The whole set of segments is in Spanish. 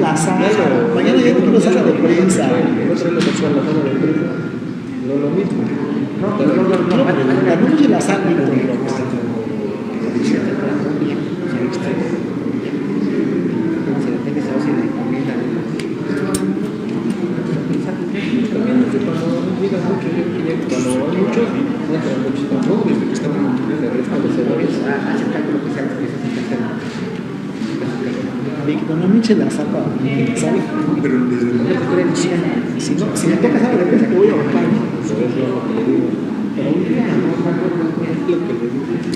La sala, mañana ya no quiero sala de prensa. Lo mismo. La noche la sala. No me eche la zapa, ¿sabes? Pero si me toca esa de repente te voy a ahorcar. Pero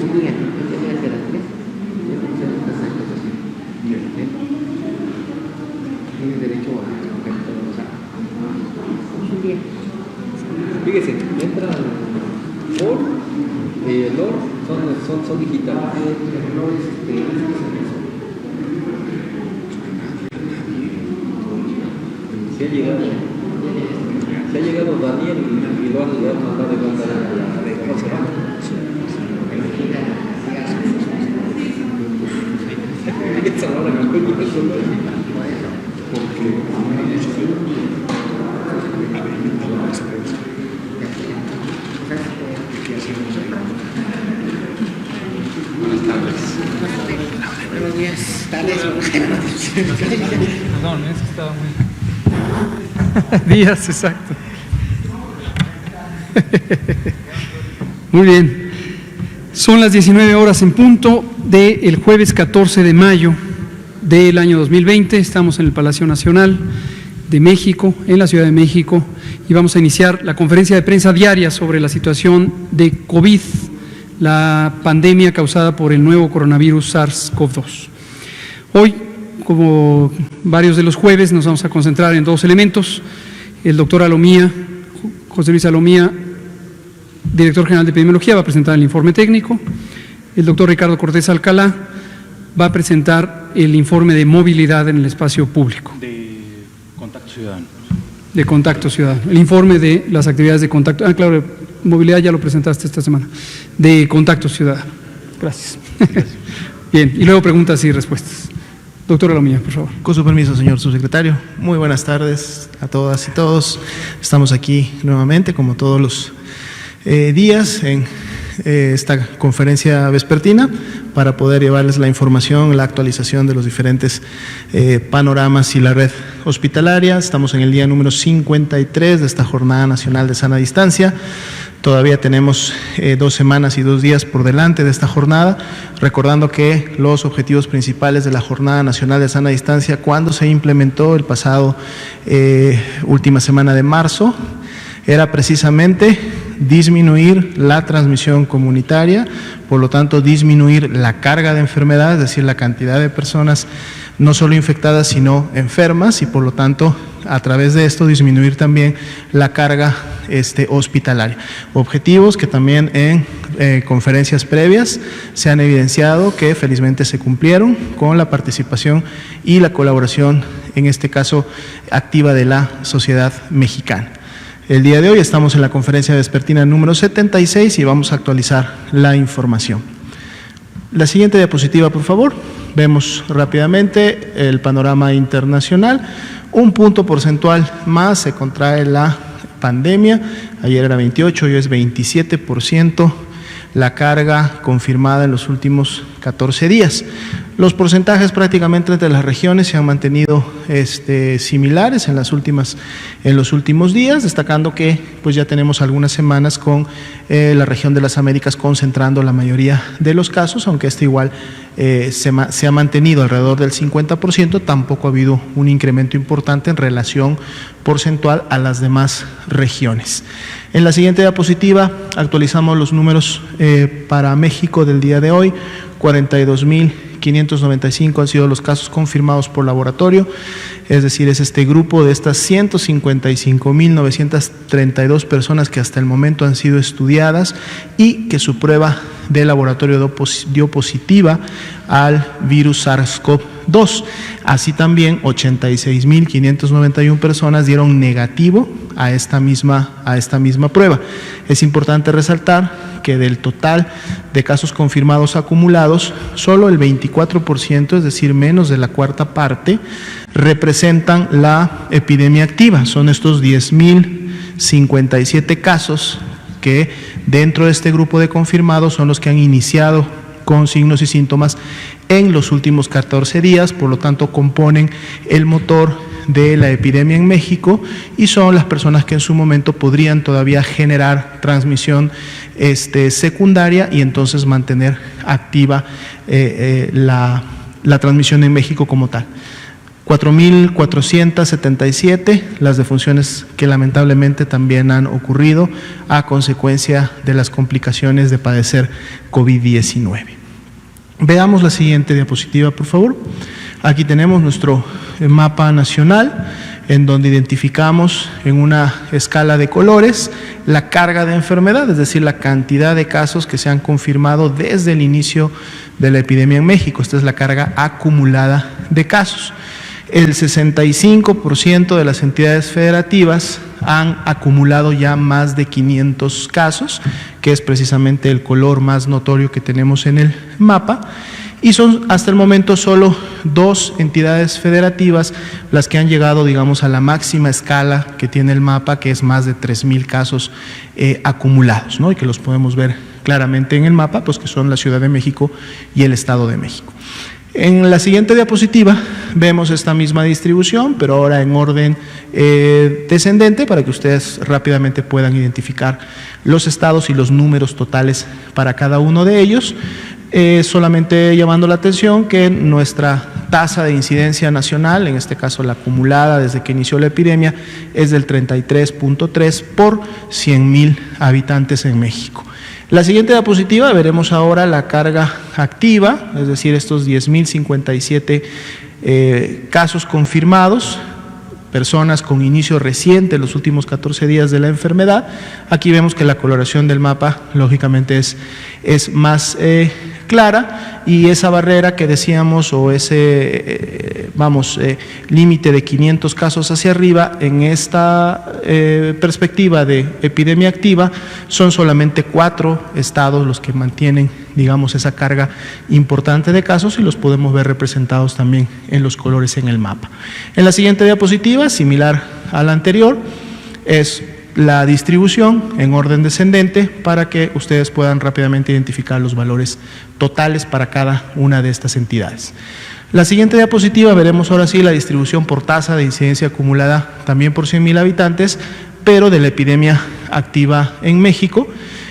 un día tiene derecho a recoger todo, o sea, un día. Fíjese, entra Ford y el LOR son digitales. El LOR es se ha llegado Daniel y lo han mandado de mandar a José. Buenos días, tardes. Perdón, es que estaba muy... Días, exacto. Muy bien. Son las 19 horas en punto del jueves 14 de mayo del año 2020. Estamos en el Palacio Nacional de México, en la Ciudad de México, y vamos a iniciar la conferencia de prensa diaria sobre la situación de COVID, la pandemia causada por el nuevo coronavirus SARS-CoV-2. Hoy, como varios de los jueves, nos vamos a concentrar en dos elementos. El doctor Alomía, José Luis Alomía, director general de epidemiología, va a presentar el informe técnico. El doctor Ricardo Cortés Alcalá va a presentar el informe de movilidad en el espacio público. De Contacto Ciudadano. De Contacto Ciudadano. El informe de las actividades de contacto. Claro, movilidad ya lo presentaste esta semana. De Contacto Ciudadano. Gracias. Bien, y luego preguntas y respuestas. Doctor Alomía, por favor. Con su permiso, señor subsecretario. Muy buenas tardes a todas y todos. Estamos aquí nuevamente, como todos los días, en esta conferencia vespertina para poder llevarles la información, la actualización de los diferentes panoramas y la red hospitalaria. Estamos en el día número 53 de esta Jornada Nacional de Sana Distancia. Todavía tenemos 2 semanas y 2 días por delante de esta jornada, recordando que los objetivos principales de la Jornada Nacional de Sana Distancia, cuando se implementó el pasado última semana de marzo, era precisamente disminuir la transmisión comunitaria, por lo tanto disminuir la carga de enfermedad, es decir, la cantidad de personas no solo infectadas sino enfermas, y por lo tanto a través de esto disminuir también la carga hospitalaria. Objetivos que también en conferencias previas se han evidenciado que felizmente se cumplieron con la participación y la colaboración, en este caso activa, de la sociedad mexicana. El día de hoy estamos en la conferencia vespertina número 76 y vamos a actualizar la información. La siguiente diapositiva, por favor. Vemos rápidamente el panorama internacional. Un punto porcentual más se contrae la pandemia. Ayer era 28, hoy es 27% la carga confirmada en los últimos 14 días. Los porcentajes prácticamente entre las regiones se han mantenido similares en los últimos días, destacando que pues ya tenemos algunas semanas con la región de las Américas concentrando la mayoría de los casos, aunque igual se ha mantenido alrededor del 50%, tampoco ha habido un incremento importante en relación porcentual a las demás regiones. En la siguiente diapositiva actualizamos los números para México del día de hoy. 42.595 han sido los casos confirmados por laboratorio, es decir, es este grupo de estas 155.932 personas que hasta el momento han sido estudiadas y que su prueba de laboratorio dio positiva al virus SARS-CoV-2. SARS-CoV-2. Así también 86.591 personas dieron negativo a esta misma prueba. Es importante resaltar que del total de casos confirmados acumulados, solo el 24%, es decir, menos de la cuarta parte, representan la epidemia activa. Son estos 10.057 casos que dentro de este grupo de confirmados son los que han iniciado con signos y síntomas en los últimos 14 días, por lo tanto componen el motor de la epidemia en México y son las personas que en su momento podrían todavía generar transmisión secundaria y entonces mantener activa la transmisión en México como tal. 4.477 las defunciones que lamentablemente también han ocurrido a consecuencia de las complicaciones de padecer COVID-19. Veamos la siguiente diapositiva, por favor. Aquí tenemos nuestro mapa nacional, en donde identificamos en una escala de colores la carga de enfermedad, es decir, la cantidad de casos que se han confirmado desde el inicio de la epidemia en México. Esta es la carga acumulada de casos. El 65% de las entidades federativas han acumulado ya más de 500 casos, que es precisamente el color más notorio que tenemos en el mapa, y son hasta el momento solo 2 entidades federativas las que han llegado, digamos, a la máxima escala que tiene el mapa, que es más de 3.000 casos acumulados, ¿no? Y que los podemos ver claramente en el mapa, pues que son la Ciudad de México y el Estado de México. En la siguiente diapositiva vemos esta misma distribución, pero ahora en orden descendente, para que ustedes rápidamente puedan identificar los estados y los números totales para cada uno de ellos. Solamente llamando la atención que nuestra tasa de incidencia nacional, en este caso la acumulada desde que inició la epidemia, es del 33.3 por 100.000 habitantes en México. La siguiente diapositiva veremos ahora la carga activa, es decir, estos 10.057 casos confirmados, personas con inicio reciente en los últimos 14 días de la enfermedad. Aquí vemos que la coloración del mapa lógicamente es más clara, y esa barrera que decíamos, o ese límite de 500 casos hacia arriba, en esta perspectiva de epidemia activa, son solamente 4 estados los que mantienen, digamos, esa carga importante de casos, y los podemos ver representados también en los colores en el mapa. En la siguiente diapositiva, similar a la anterior, es la distribución en orden descendente para que ustedes puedan rápidamente identificar los valores totales para cada una de estas entidades. La siguiente diapositiva veremos ahora sí la distribución por tasa de incidencia acumulada también por 100.000 habitantes, pero de la epidemia activa en México.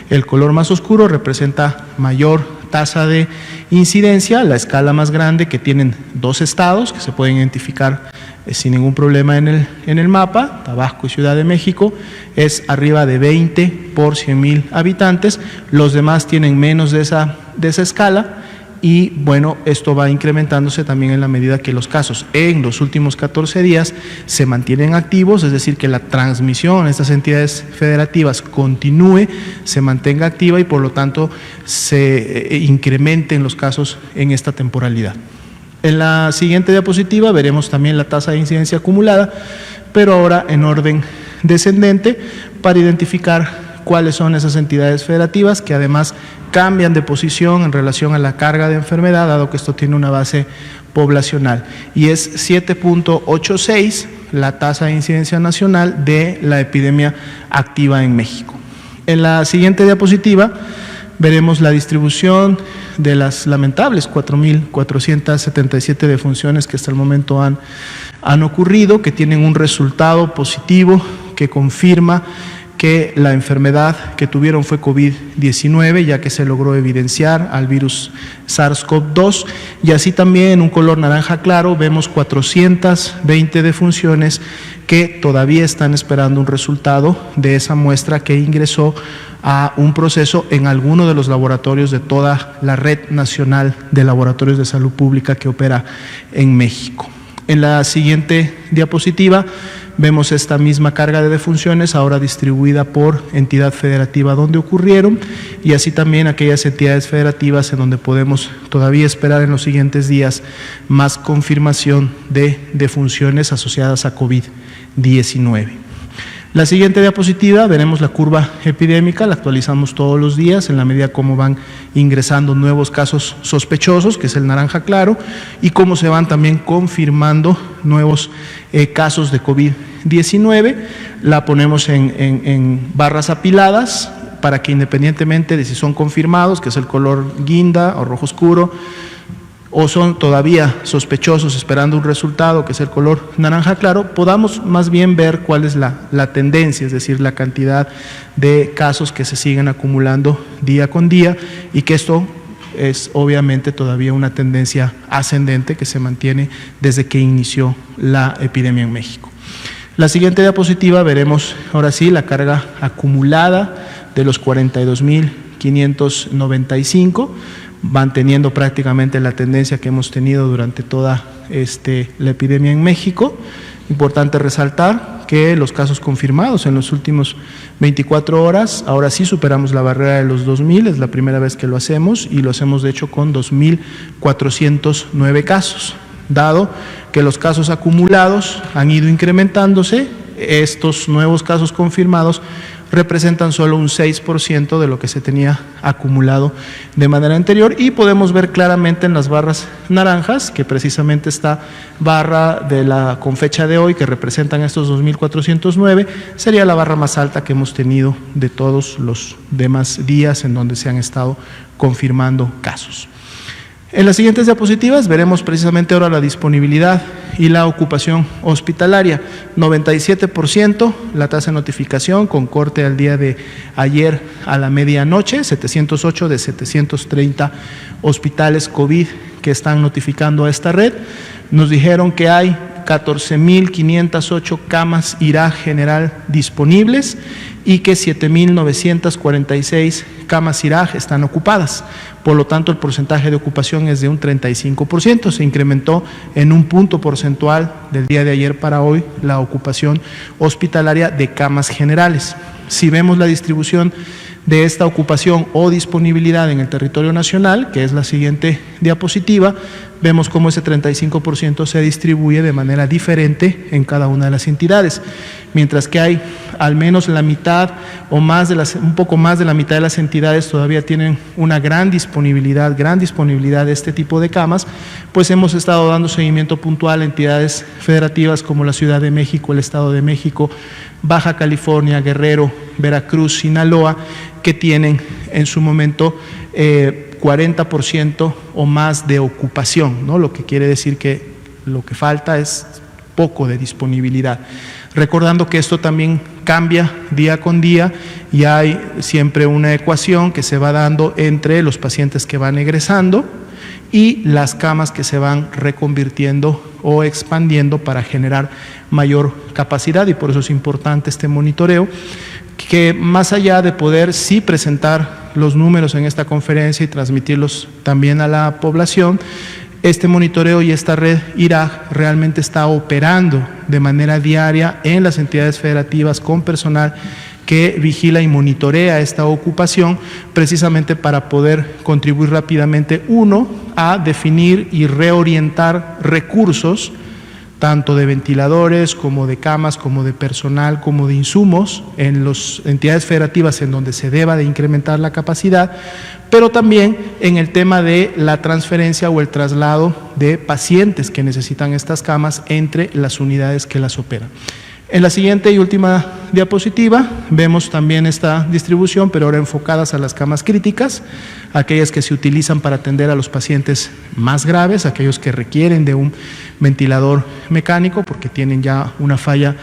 El color más oscuro representa mayor tasa de incidencia, la escala más grande, que tienen 2 estados que se pueden identificar sin ningún problema en el mapa, Tabasco y Ciudad de México, es arriba de 20 por 100.000 habitantes, los demás tienen menos de esa escala, y bueno, esto va incrementándose también en la medida que los casos en los últimos 14 días se mantienen activos, es decir, que la transmisión en estas entidades federativas continúe, se mantenga activa y por lo tanto se incrementen los casos en esta temporalidad. En la siguiente diapositiva veremos también la tasa de incidencia acumulada, pero ahora en orden descendente, para identificar cuáles son esas entidades federativas que además cambian de posición en relación a la carga de enfermedad, dado que esto tiene una base poblacional, y es 7.86 la tasa de incidencia nacional de la epidemia activa en México. En la siguiente diapositiva veremos la distribución de las lamentables 4.477 defunciones que hasta el momento han ocurrido, que tienen un resultado positivo que confirma que la enfermedad que tuvieron fue COVID-19, ya que se logró evidenciar al virus SARS-CoV-2, y así también en un color naranja claro vemos 420 defunciones que todavía están esperando un resultado de esa muestra que ingresó a un proceso en alguno de los laboratorios de toda la red nacional de laboratorios de salud pública que opera en México. En la siguiente diapositiva vemos esta misma carga de defunciones, ahora distribuida por entidad federativa donde ocurrieron, y así también aquellas entidades federativas en donde podemos todavía esperar en los siguientes días más confirmación de defunciones asociadas a COVID-19. La siguiente diapositiva veremos la curva epidémica, la actualizamos todos los días en la medida como van ingresando nuevos casos sospechosos, que es el naranja claro, y cómo se van también confirmando nuevos casos de COVID-19. La ponemos en barras apiladas para que independientemente de si son confirmados, que es el color guinda o rojo oscuro, o son todavía sospechosos esperando un resultado, que es el color naranja claro, podamos más bien ver cuál es la tendencia, es decir, la cantidad de casos que se siguen acumulando día con día, y que esto es obviamente todavía una tendencia ascendente que se mantiene desde que inició la epidemia en México. La siguiente diapositiva veremos ahora sí la carga acumulada de los 42.595, manteniendo prácticamente la tendencia que hemos tenido durante toda la epidemia en México. Importante resaltar que los casos confirmados en los últimos 24 horas, ahora sí superamos la barrera de los 2.000, es la primera vez que lo hacemos, y lo hacemos de hecho con 2.409 casos. Dado que los casos acumulados han ido incrementándose, estos nuevos casos confirmados representan solo un 6% de lo que se tenía acumulado de manera anterior, y podemos ver claramente en las barras naranjas que precisamente esta barra con fecha de hoy, que representan estos 2.409, sería la barra más alta que hemos tenido de todos los demás días en donde se han estado confirmando casos. En las siguientes diapositivas veremos precisamente ahora la disponibilidad y la ocupación hospitalaria. 97% la tasa de notificación con corte al día de ayer a la medianoche, 708 de 730 hospitales COVID que están notificando a esta red. Nos dijeron que hay 14.508 camas IRA general disponibles y que 7.946 camas IRA están ocupadas. Por lo tanto, el porcentaje de ocupación es de un 35%. Se incrementó en un punto porcentual del día de ayer para hoy la ocupación hospitalaria de camas generales. Si vemos la distribución de esta ocupación o disponibilidad en el territorio nacional, que es la siguiente diapositiva, vemos cómo ese 35% se distribuye de manera diferente en cada una de las entidades, mientras que hay al menos la mitad o un poco más de la mitad de las entidades todavía tienen una gran disponibilidad de este tipo de camas. Pues hemos estado dando seguimiento puntual a entidades federativas como la Ciudad de México, el Estado de México, Baja California, Guerrero, Veracruz, Sinaloa, que tienen en su momento 40% o más de ocupación, ¿no? Lo que quiere decir que lo que falta es poco de disponibilidad. Recordando que esto también cambia día con día y hay siempre una ecuación que se va dando entre los pacientes que van egresando y las camas que se van reconvirtiendo o expandiendo para generar mayor capacidad, y por eso es importante este monitoreo, que más allá de poder sí presentar los números en esta conferencia y transmitirlos también a la población, este monitoreo y esta red IRA realmente está operando de manera diaria en las entidades federativas con personal que vigila y monitorea esta ocupación, precisamente para poder contribuir rápidamente, uno, a definir y reorientar recursos, tanto de ventiladores como de camas, como de personal, como de insumos en las entidades federativas en donde se deba de incrementar la capacidad, pero también en el tema de la transferencia o el traslado de pacientes que necesitan estas camas entre las unidades que las operan. En la siguiente y última diapositiva vemos también esta distribución, pero ahora enfocadas a las camas críticas, aquellas que se utilizan para atender a los pacientes más graves, aquellos que requieren de un ventilador mecánico porque tienen ya una falla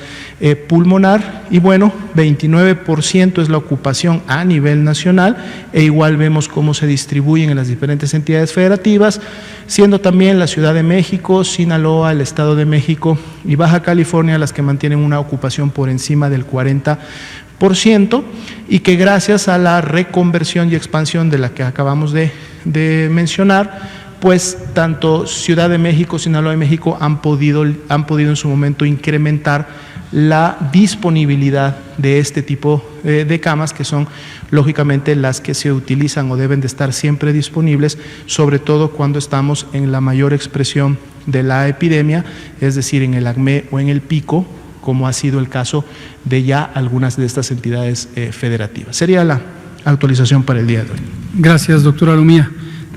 pulmonar, y bueno, 29% es la ocupación a nivel nacional, e igual vemos cómo se distribuyen en las diferentes entidades federativas, siendo también la Ciudad de México, Sinaloa, el Estado de México y Baja California las que mantienen una ocupación por encima del 40%, y que gracias a la reconversión y expansión de la que acabamos de mencionar, pues tanto Ciudad de México, Sinaloa y México han podido en su momento incrementar la disponibilidad de este tipo de camas, que son lógicamente las que se utilizan o deben de estar siempre disponibles, sobre todo cuando estamos en la mayor expresión de la epidemia, es decir, en el acme o en el pico, como ha sido el caso de ya algunas de estas entidades federativas. Sería la actualización para el día de hoy. Gracias, doctora Lumía.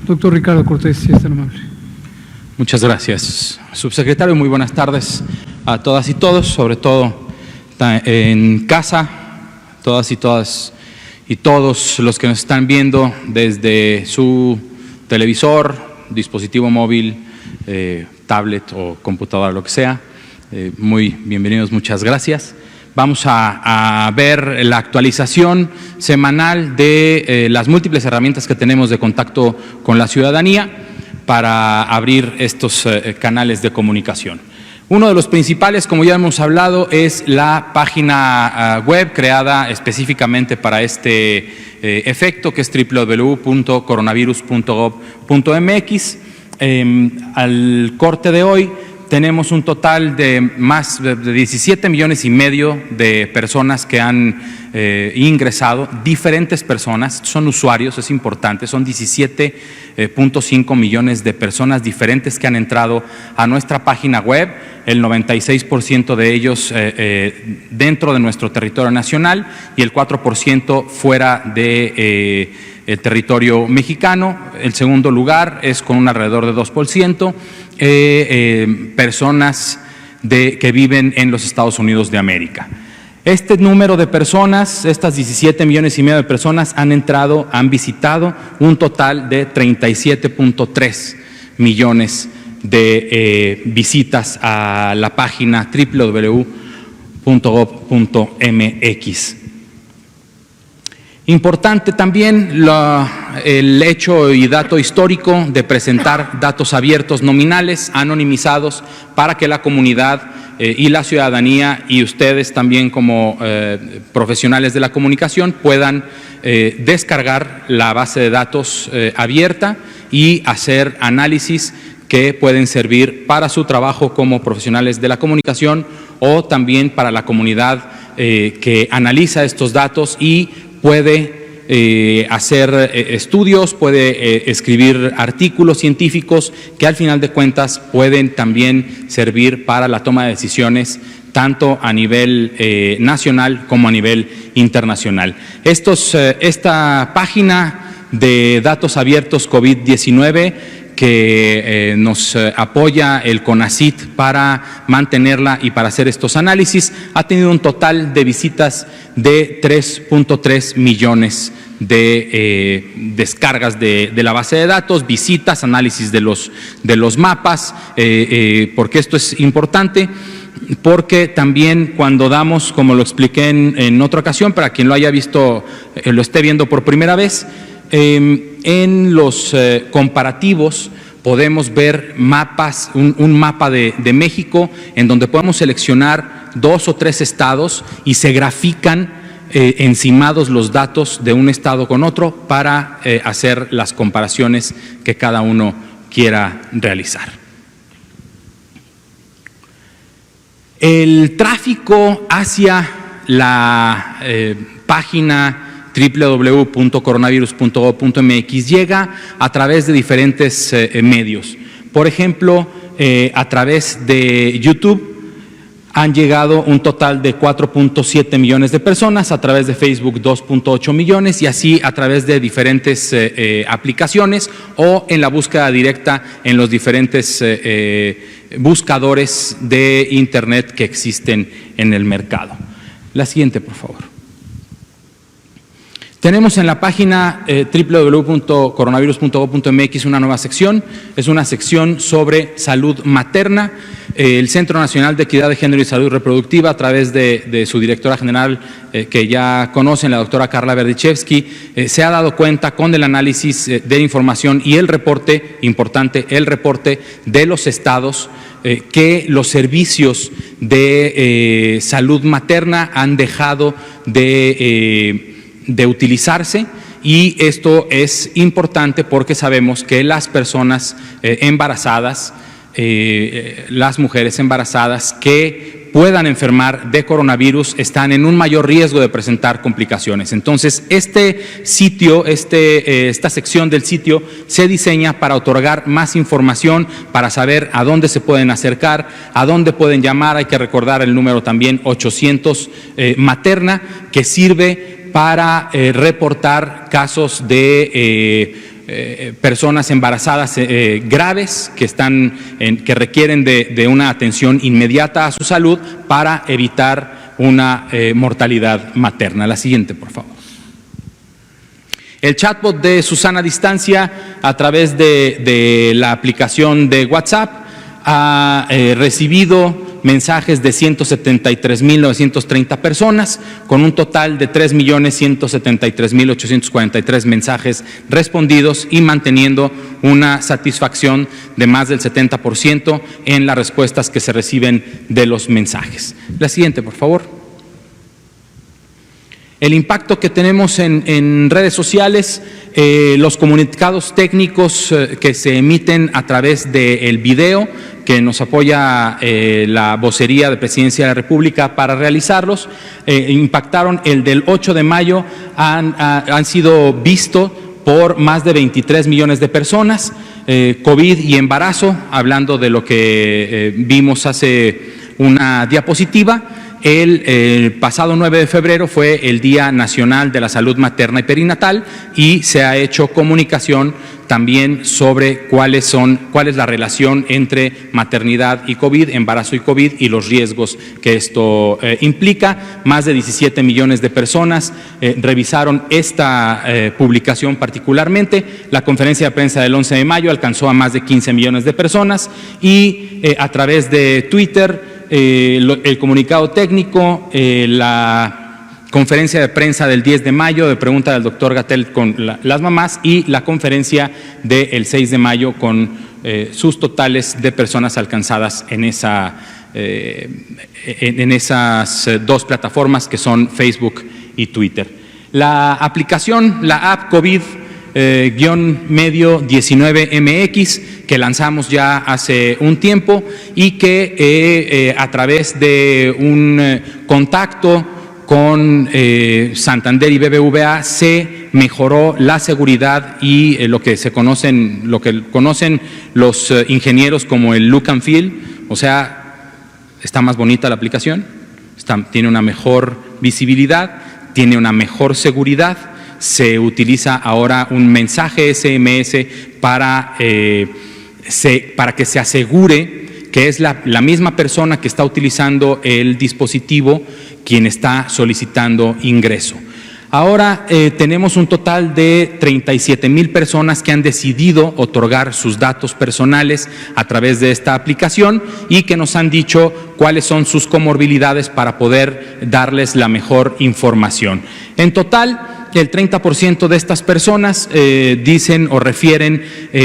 Doctor Ricardo Cortés, si es tan amable. Muchas gracias, subsecretario. Muy buenas tardes a todas y todos, sobre todo en casa, todas y todos los que nos están viendo desde su televisor, dispositivo móvil, tablet o computadora, lo que sea. Muy bienvenidos, muchas gracias. Vamos a ver la actualización semanal de las múltiples herramientas que tenemos de contacto con la ciudadanía para abrir estos canales de comunicación. Uno de los principales, como ya hemos hablado, es la página web creada específicamente para este efecto, que es www.coronavirus.gov.mx. Al corte de hoy tenemos un total de más de 17 millones y medio de personas que han ingresado, diferentes personas, son usuarios, es importante, son 17.5 millones de personas diferentes que han entrado a nuestra página web, el 96% de ellos dentro de nuestro territorio nacional y el 4% fuera de el territorio mexicano. El segundo lugar es con un alrededor de 2%, personas que viven en los Estados Unidos de América. Este número de personas, estas 17 millones y medio de personas han visitado un total de 37.3 millones de visitas a la página www.gov.mx. Importante también el hecho y dato histórico de presentar datos abiertos nominales, anonimizados, para que la comunidad y la ciudadanía y ustedes también como profesionales de la comunicación puedan descargar la base de datos abierta y hacer análisis que pueden servir para su trabajo como profesionales de la comunicación o también para la comunidad que analiza estos datos y puede hacer estudios, puede escribir artículos científicos que al final de cuentas pueden también servir para la toma de decisiones tanto a nivel nacional como a nivel internacional. Esta página de datos abiertos COVID-19 que nos apoya el CONACYT para mantenerla y para hacer estos análisis, ha tenido un total de visitas de 3.3 millones de descargas de la base de datos, visitas, análisis de los mapas, porque esto es importante. Porque también cuando damos, como lo expliqué en otra ocasión, para quien lo haya visto, lo esté viendo por primera vez, en los comparativos podemos ver mapas, un mapa de México en donde podemos seleccionar 2 o 3 estados y se grafican encimados los datos de un estado con otro para hacer las comparaciones que cada uno quiera realizar. El tráfico hacia la página www.coronavirus.gov.mx llega a través de diferentes medios. Por ejemplo, a través de YouTube han llegado un total de 4.7 millones de personas, a través de Facebook 2.8 millones y así a través de diferentes aplicaciones o en la búsqueda directa en los diferentes buscadores de Internet que existen en el mercado. La siguiente, por favor. Tenemos en la página www.coronavirus.gov.mx una nueva sección, es una sección sobre salud materna. El Centro Nacional de Equidad de Género y Salud Reproductiva, a través de su directora general, que ya conocen, la doctora Carla Berdichevsky, se ha dado cuenta con el análisis de información y el reporte, importante, el reporte de los estados, que los servicios de salud materna han dejado de utilizarse y esto es importante porque sabemos que las personas embarazadas, las mujeres embarazadas que puedan enfermar de coronavirus están en un mayor riesgo de presentar complicaciones. Entonces, este sitio, esta sección del sitio se diseña para otorgar más información, para saber a dónde se pueden acercar, a dónde pueden llamar. Hay que recordar el número también 800 Materna, que sirve para reportar casos de personas embarazadas graves que requieren de una atención inmediata a su salud para evitar una mortalidad materna. La siguiente, por favor. El chatbot de Susana Distancia, a través de la aplicación de WhatsApp, ha recibido mensajes de 173.930 personas, con un total de 3.173.843 mensajes respondidos y manteniendo una satisfacción de más del 70% en las respuestas que se reciben de los mensajes. La siguiente, por favor. El impacto que tenemos en redes sociales, los comunicados técnicos que se emiten a través del video, que nos apoya la vocería de Presidencia de la República para realizarlos, impactaron el del 8 de mayo, han sido vistos por más de 23 millones de personas. COVID y embarazo, hablando de lo que vimos hace una diapositiva. El pasado 9 de febrero fue el Día Nacional de la Salud Materna y Perinatal y se ha hecho comunicación también sobre cuál es la relación entre maternidad y COVID, embarazo y COVID y los riesgos que esto implica. Más de 17 millones de personas revisaron esta publicación particularmente. La conferencia de prensa del 11 de mayo alcanzó a más de 15 millones de personas y a través de Twitter, el comunicado técnico, la conferencia de prensa del 10 de mayo de pregunta del doctor Gatell con las mamás y la conferencia del 6 de mayo con sus totales de personas alcanzadas en esas dos plataformas que son Facebook y Twitter. La aplicación, la app COVID medio 19MX, que lanzamos ya hace un tiempo y que a través de un contacto con Santander y BBVA se mejoró la seguridad y lo que conocen los ingenieros como el look and feel, o sea, está más bonita la aplicación, tiene una mejor visibilidad, tiene una mejor seguridad. Se utiliza ahora un mensaje SMS para que se asegure que es la misma persona que está utilizando el dispositivo quien está solicitando ingreso. Ahora tenemos un total de 37,000 personas que han decidido otorgar sus datos personales a través de esta aplicación y que nos han dicho cuáles son sus comorbilidades para poder darles la mejor información. En total, el 30% de estas personas dicen o refieren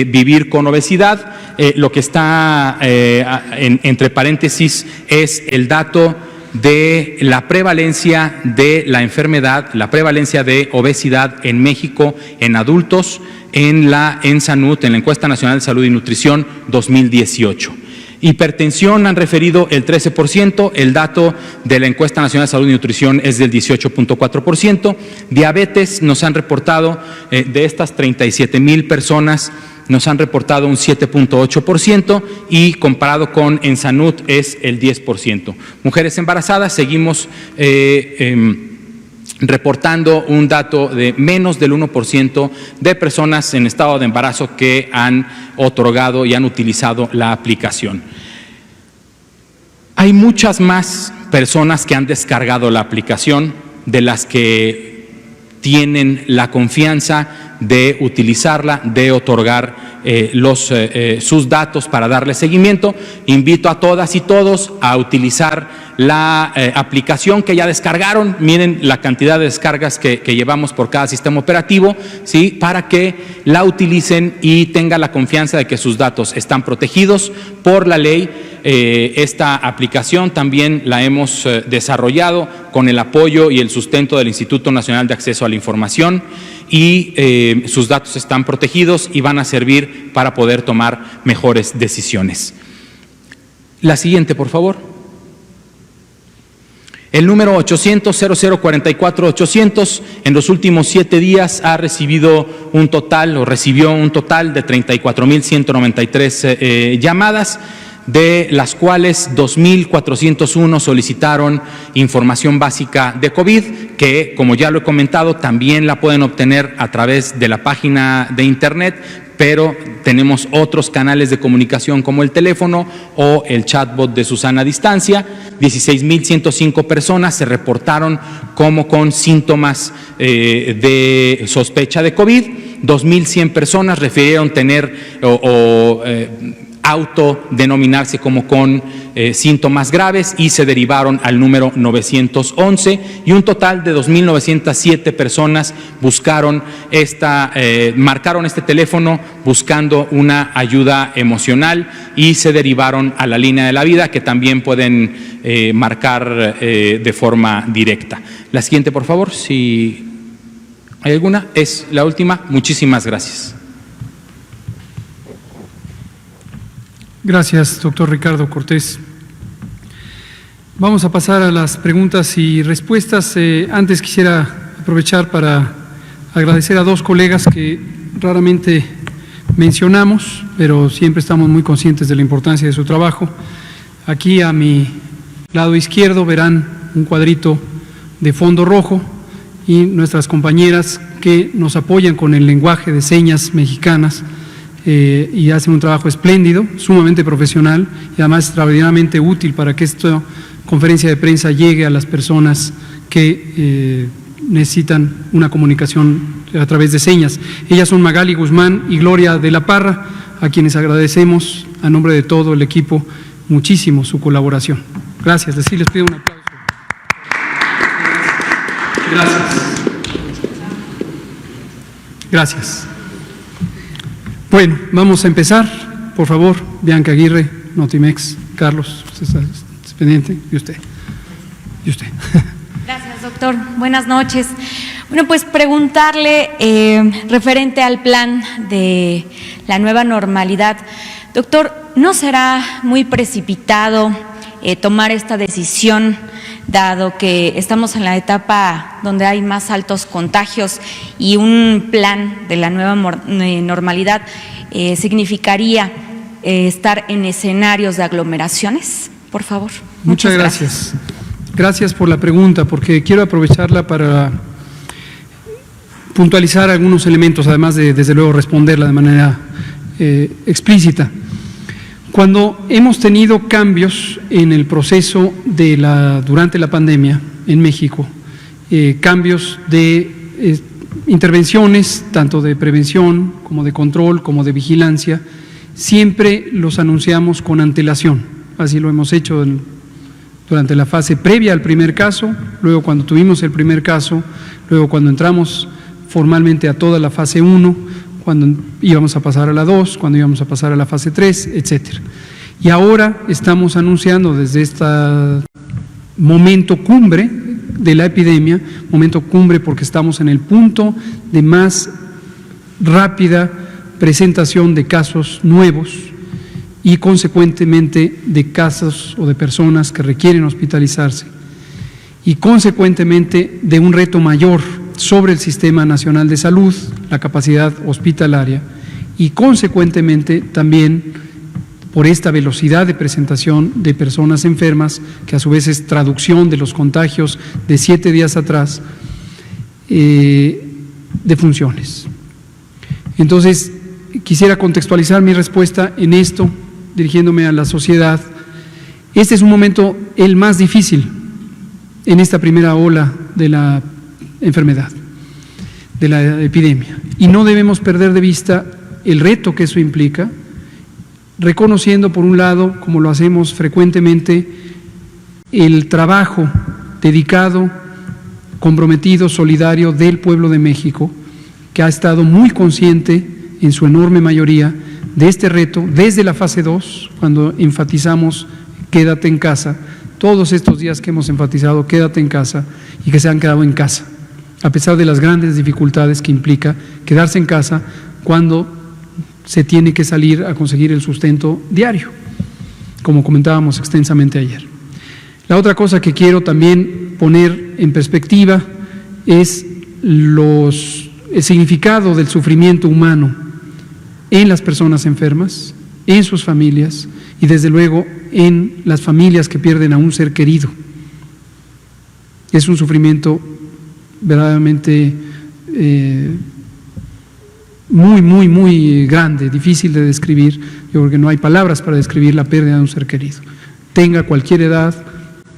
vivir con obesidad. Lo que está entre paréntesis es el dato de la prevalencia de la enfermedad, la prevalencia de obesidad en México en adultos en la ENSANUT, en la Encuesta Nacional de Salud y Nutrición 2018. Hipertensión han referido el 13%, el dato de la Encuesta Nacional de Salud y Nutrición es del 18.4%. Diabetes nos han reportado, de estas 37,000 personas, nos han reportado un 7.8% y comparado con ENSANUT es el 10%. Mujeres embarazadas, seguimos reportando un dato de menos del 1% de personas en estado de embarazo que han otorgado y han utilizado la aplicación. Hay muchas más personas que han descargado la aplicación, de las que tienen la confianza de utilizarla, de otorgar sus datos para darle seguimiento. Invito a todas y todos a utilizar la aplicación que ya descargaron. Miren la cantidad de descargas que llevamos por cada sistema operativo, ¿sí? Para que la utilicen y tengan la confianza de que sus datos están protegidos por la ley. Esta aplicación también la hemos desarrollado con el apoyo y el sustento del Instituto Nacional de Acceso a la Información, y sus datos están protegidos y van a servir para poder tomar mejores decisiones. La siguiente, por favor. El número 800-0044-800 en los últimos 7 días ha recibido un total, o recibió un total de 34,193 llamadas, de las cuales 2,401 solicitaron información básica de COVID, que, como ya lo he comentado, también la pueden obtener a través de la página de internet, pero tenemos otros canales de comunicación como el teléfono o el chatbot de Susana Distancia. 16,105 personas se reportaron como con síntomas de sospecha de COVID. 2,100 personas refirieron tener autodenominarse como con síntomas graves y se derivaron al número 911, y un total de 2,907 personas marcaron este teléfono buscando una ayuda emocional y se derivaron a la línea de la vida, que también pueden marcar de forma directa. La siguiente, por favor, si hay alguna. Es la última. Muchísimas gracias. Gracias, doctor Ricardo Cortés. Vamos a pasar a las preguntas y respuestas. Antes quisiera aprovechar para agradecer a 2 colegas que raramente mencionamos, pero siempre estamos muy conscientes de la importancia de su trabajo. Aquí a mi lado izquierdo verán un cuadrito de fondo rojo y nuestras compañeras que nos apoyan con el lenguaje de señas mexicanas. Y hacen un trabajo espléndido, sumamente profesional y además extraordinariamente útil para que esta conferencia de prensa llegue a las personas que necesitan una comunicación a través de señas. Ellas son Magali Guzmán y Gloria de la Parra, a quienes agradecemos a nombre de todo el equipo muchísimo su colaboración. Gracias, les pido un aplauso. Gracias. Bueno, vamos a empezar. Por favor, Bianca Aguirre, Notimex. Carlos, usted está pendiente. Y usted. Gracias, doctor. Buenas noches. Bueno, pues preguntarle referente al plan de la nueva normalidad. Doctor, ¿no será muy precipitado tomar esta decisión, dado que estamos en la etapa donde hay más altos contagios y un plan de la nueva normalidad significaría estar en escenarios de aglomeraciones? Por favor. Muchas gracias. Gracias por la pregunta, porque quiero aprovecharla para puntualizar algunos elementos, además de, desde luego, responderla de manera explícita. Cuando hemos tenido cambios en el proceso durante la pandemia en México, cambios de intervenciones, tanto de prevención como de control, como de vigilancia, siempre los anunciamos con antelación. Así lo hemos hecho durante la fase previa al primer caso, luego cuando tuvimos el primer caso, luego cuando entramos formalmente a toda la fase 1, cuando íbamos a pasar a la 2, cuando íbamos a pasar a la fase 3, etcétera. Y ahora estamos anunciando desde este momento cumbre de la epidemia, momento cumbre porque estamos en el punto de más rápida presentación de casos nuevos y consecuentemente de casos o de personas que requieren hospitalizarse y consecuentemente de un reto mayor sobre el Sistema Nacional de Salud, la capacidad hospitalaria y consecuentemente también por esta velocidad de presentación de personas enfermas, que a su vez es traducción de los contagios de 7 días atrás, de funciones. Entonces, quisiera contextualizar mi respuesta en esto, dirigiéndome a la sociedad. Este es un momento el más difícil en esta primera ola de la enfermedad, de la epidemia, y no debemos perder de vista el reto que eso implica, reconociendo por un lado, como lo hacemos frecuentemente, el trabajo dedicado, comprometido, solidario del pueblo de México, que ha estado muy consciente en su enorme mayoría de este reto desde la fase 2, cuando enfatizamos quédate en casa, todos estos días que hemos enfatizado quédate en casa y que se han quedado en casa, a pesar de las grandes dificultades que implica quedarse en casa cuando se tiene que salir a conseguir el sustento diario, como comentábamos extensamente ayer. La otra cosa que quiero también poner en perspectiva es el significado del sufrimiento humano en las personas enfermas, en sus familias y desde luego en las familias que pierden a un ser querido. Es un sufrimiento verdaderamente muy grande, difícil de describir. Yo creo que no hay palabras para describir la pérdida de un ser querido. Tenga cualquier edad,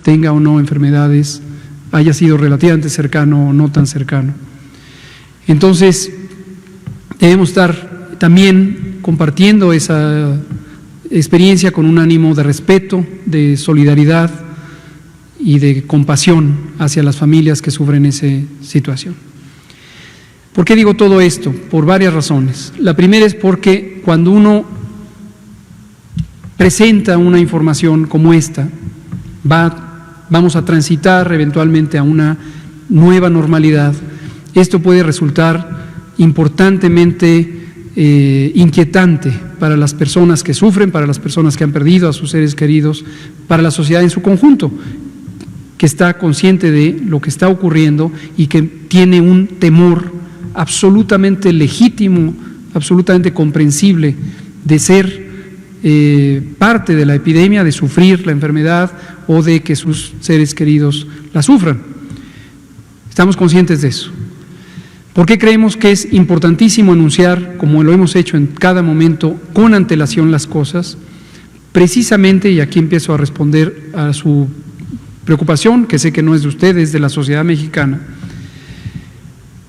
tenga o no enfermedades, haya sido relativamente cercano o no tan cercano. Entonces, debemos estar también compartiendo esa experiencia con un ánimo de respeto, de solidaridad y de compasión hacia las familias que sufren esa situación. ¿Por qué digo todo esto? Por varias razones. La primera es porque cuando uno presenta una información como esta, vamos a transitar eventualmente a una nueva normalidad. Esto puede resultar importantemente inquietante para las personas que sufren, para las personas que han perdido a sus seres queridos, para la sociedad en su conjunto, que está consciente de lo que está ocurriendo y que tiene un temor absolutamente legítimo, absolutamente comprensible de ser parte de la epidemia, de sufrir la enfermedad o de que sus seres queridos la sufran. Estamos conscientes de eso. ¿Por qué creemos que es importantísimo anunciar, como lo hemos hecho en cada momento, con antelación las cosas? Precisamente, y aquí empiezo a responder a su preocupación, que sé que no es de ustedes, de la sociedad mexicana,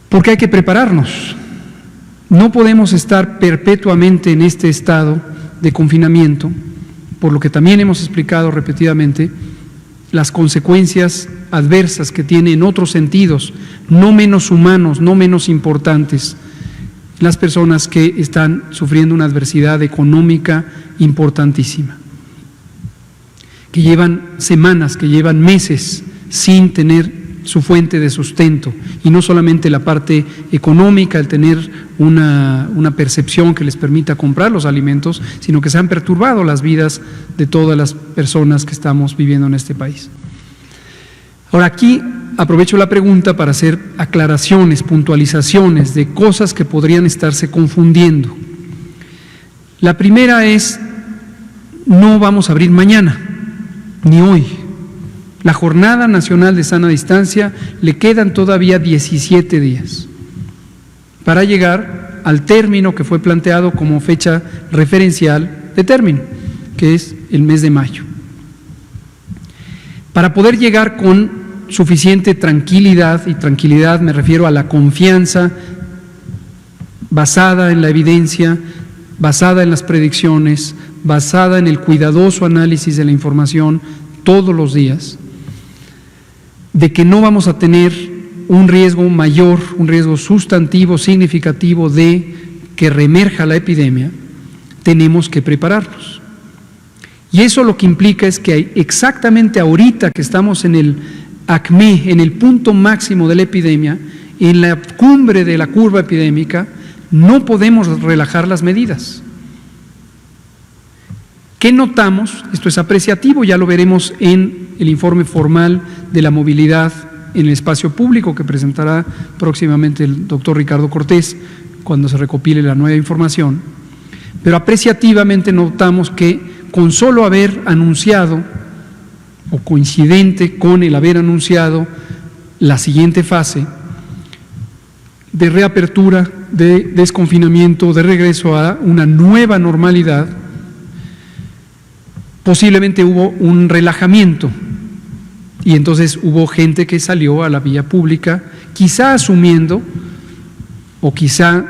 porque hay que prepararnos. No podemos estar perpetuamente en este estado de confinamiento, por lo que también hemos explicado repetidamente, las consecuencias adversas que tiene en otros sentidos, no menos humanos, no menos importantes, las personas que están sufriendo una adversidad económica importantísima, que llevan semanas, que llevan meses sin tener su fuente de sustento, y no solamente la parte económica, el tener una percepción que les permita comprar los alimentos, sino que se han perturbado las vidas de todas las personas que estamos viviendo en este país. Ahora, aquí aprovecho la pregunta para hacer aclaraciones, puntualizaciones de cosas que podrían estarse confundiendo. La primera es, no vamos a abrir mañana, ni hoy. La Jornada Nacional de Sana Distancia le quedan todavía 17 días para llegar al término que fue planteado como fecha referencial de término, que es el mes de mayo. Para poder llegar con suficiente tranquilidad, y tranquilidad me refiero a la confianza basada en la evidencia, basada en las predicciones, basada en el cuidadoso análisis de la información todos los días, de que no vamos a tener un riesgo mayor, un riesgo sustantivo, significativo de que reemerja la epidemia, tenemos que prepararnos. Y eso lo que implica es que exactamente ahorita que estamos en el acme, en el punto máximo de la epidemia, en la cumbre de la curva epidémica, no podemos relajar las medidas. ¿Qué notamos? Esto es apreciativo, ya lo veremos en el informe formal de la movilidad en el espacio público que presentará próximamente el doctor Ricardo Cortés cuando se recopile la nueva información. Pero apreciativamente notamos que con solo haber anunciado, o coincidente con el haber anunciado la siguiente fase de reapertura, de desconfinamiento, de regreso a una nueva normalidad, posiblemente hubo un relajamiento y entonces hubo gente que salió a la vía pública, quizá asumiendo o quizá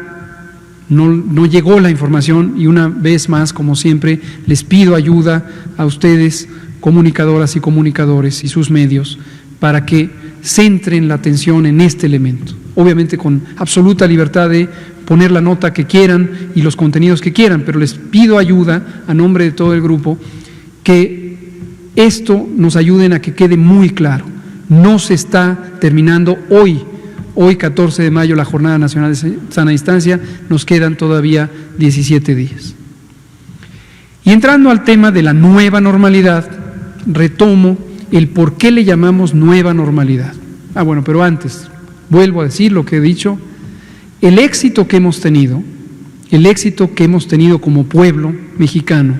no llegó la información, y una vez más, como siempre, les pido ayuda a ustedes comunicadoras y comunicadores y sus medios para que centren la atención en este elemento. Obviamente con absoluta libertad de poner la nota que quieran y los contenidos que quieran, pero les pido ayuda a nombre de todo el grupo que esto nos ayuden a que quede muy claro. No se está terminando hoy 14 de mayo, la Jornada Nacional de Sana Distancia, nos quedan todavía 17 días. Y entrando al tema de la nueva normalidad, retomo el por qué le llamamos nueva normalidad. Bueno, pero antes, vuelvo a decir lo que he dicho, el éxito que hemos tenido como pueblo mexicano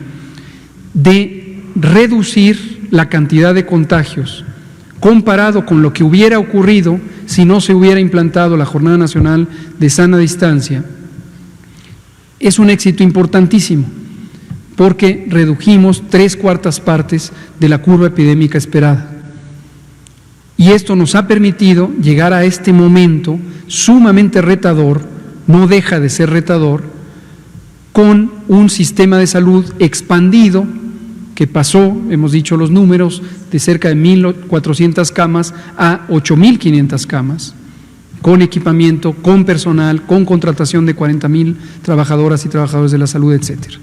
de reducir la cantidad de contagios comparado con lo que hubiera ocurrido si no se hubiera implantado la Jornada Nacional de Sana Distancia, es un éxito importantísimo, porque redujimos 3/4 partes de la curva epidémica esperada. Y esto nos ha permitido llegar a este momento sumamente retador, no deja de ser retador, con un sistema de salud expandido que pasó, hemos dicho los números, de cerca de 1.400 camas a 8.500 camas, con equipamiento, con personal, con contratación de 40.000 trabajadoras y trabajadores de la salud, etcétera.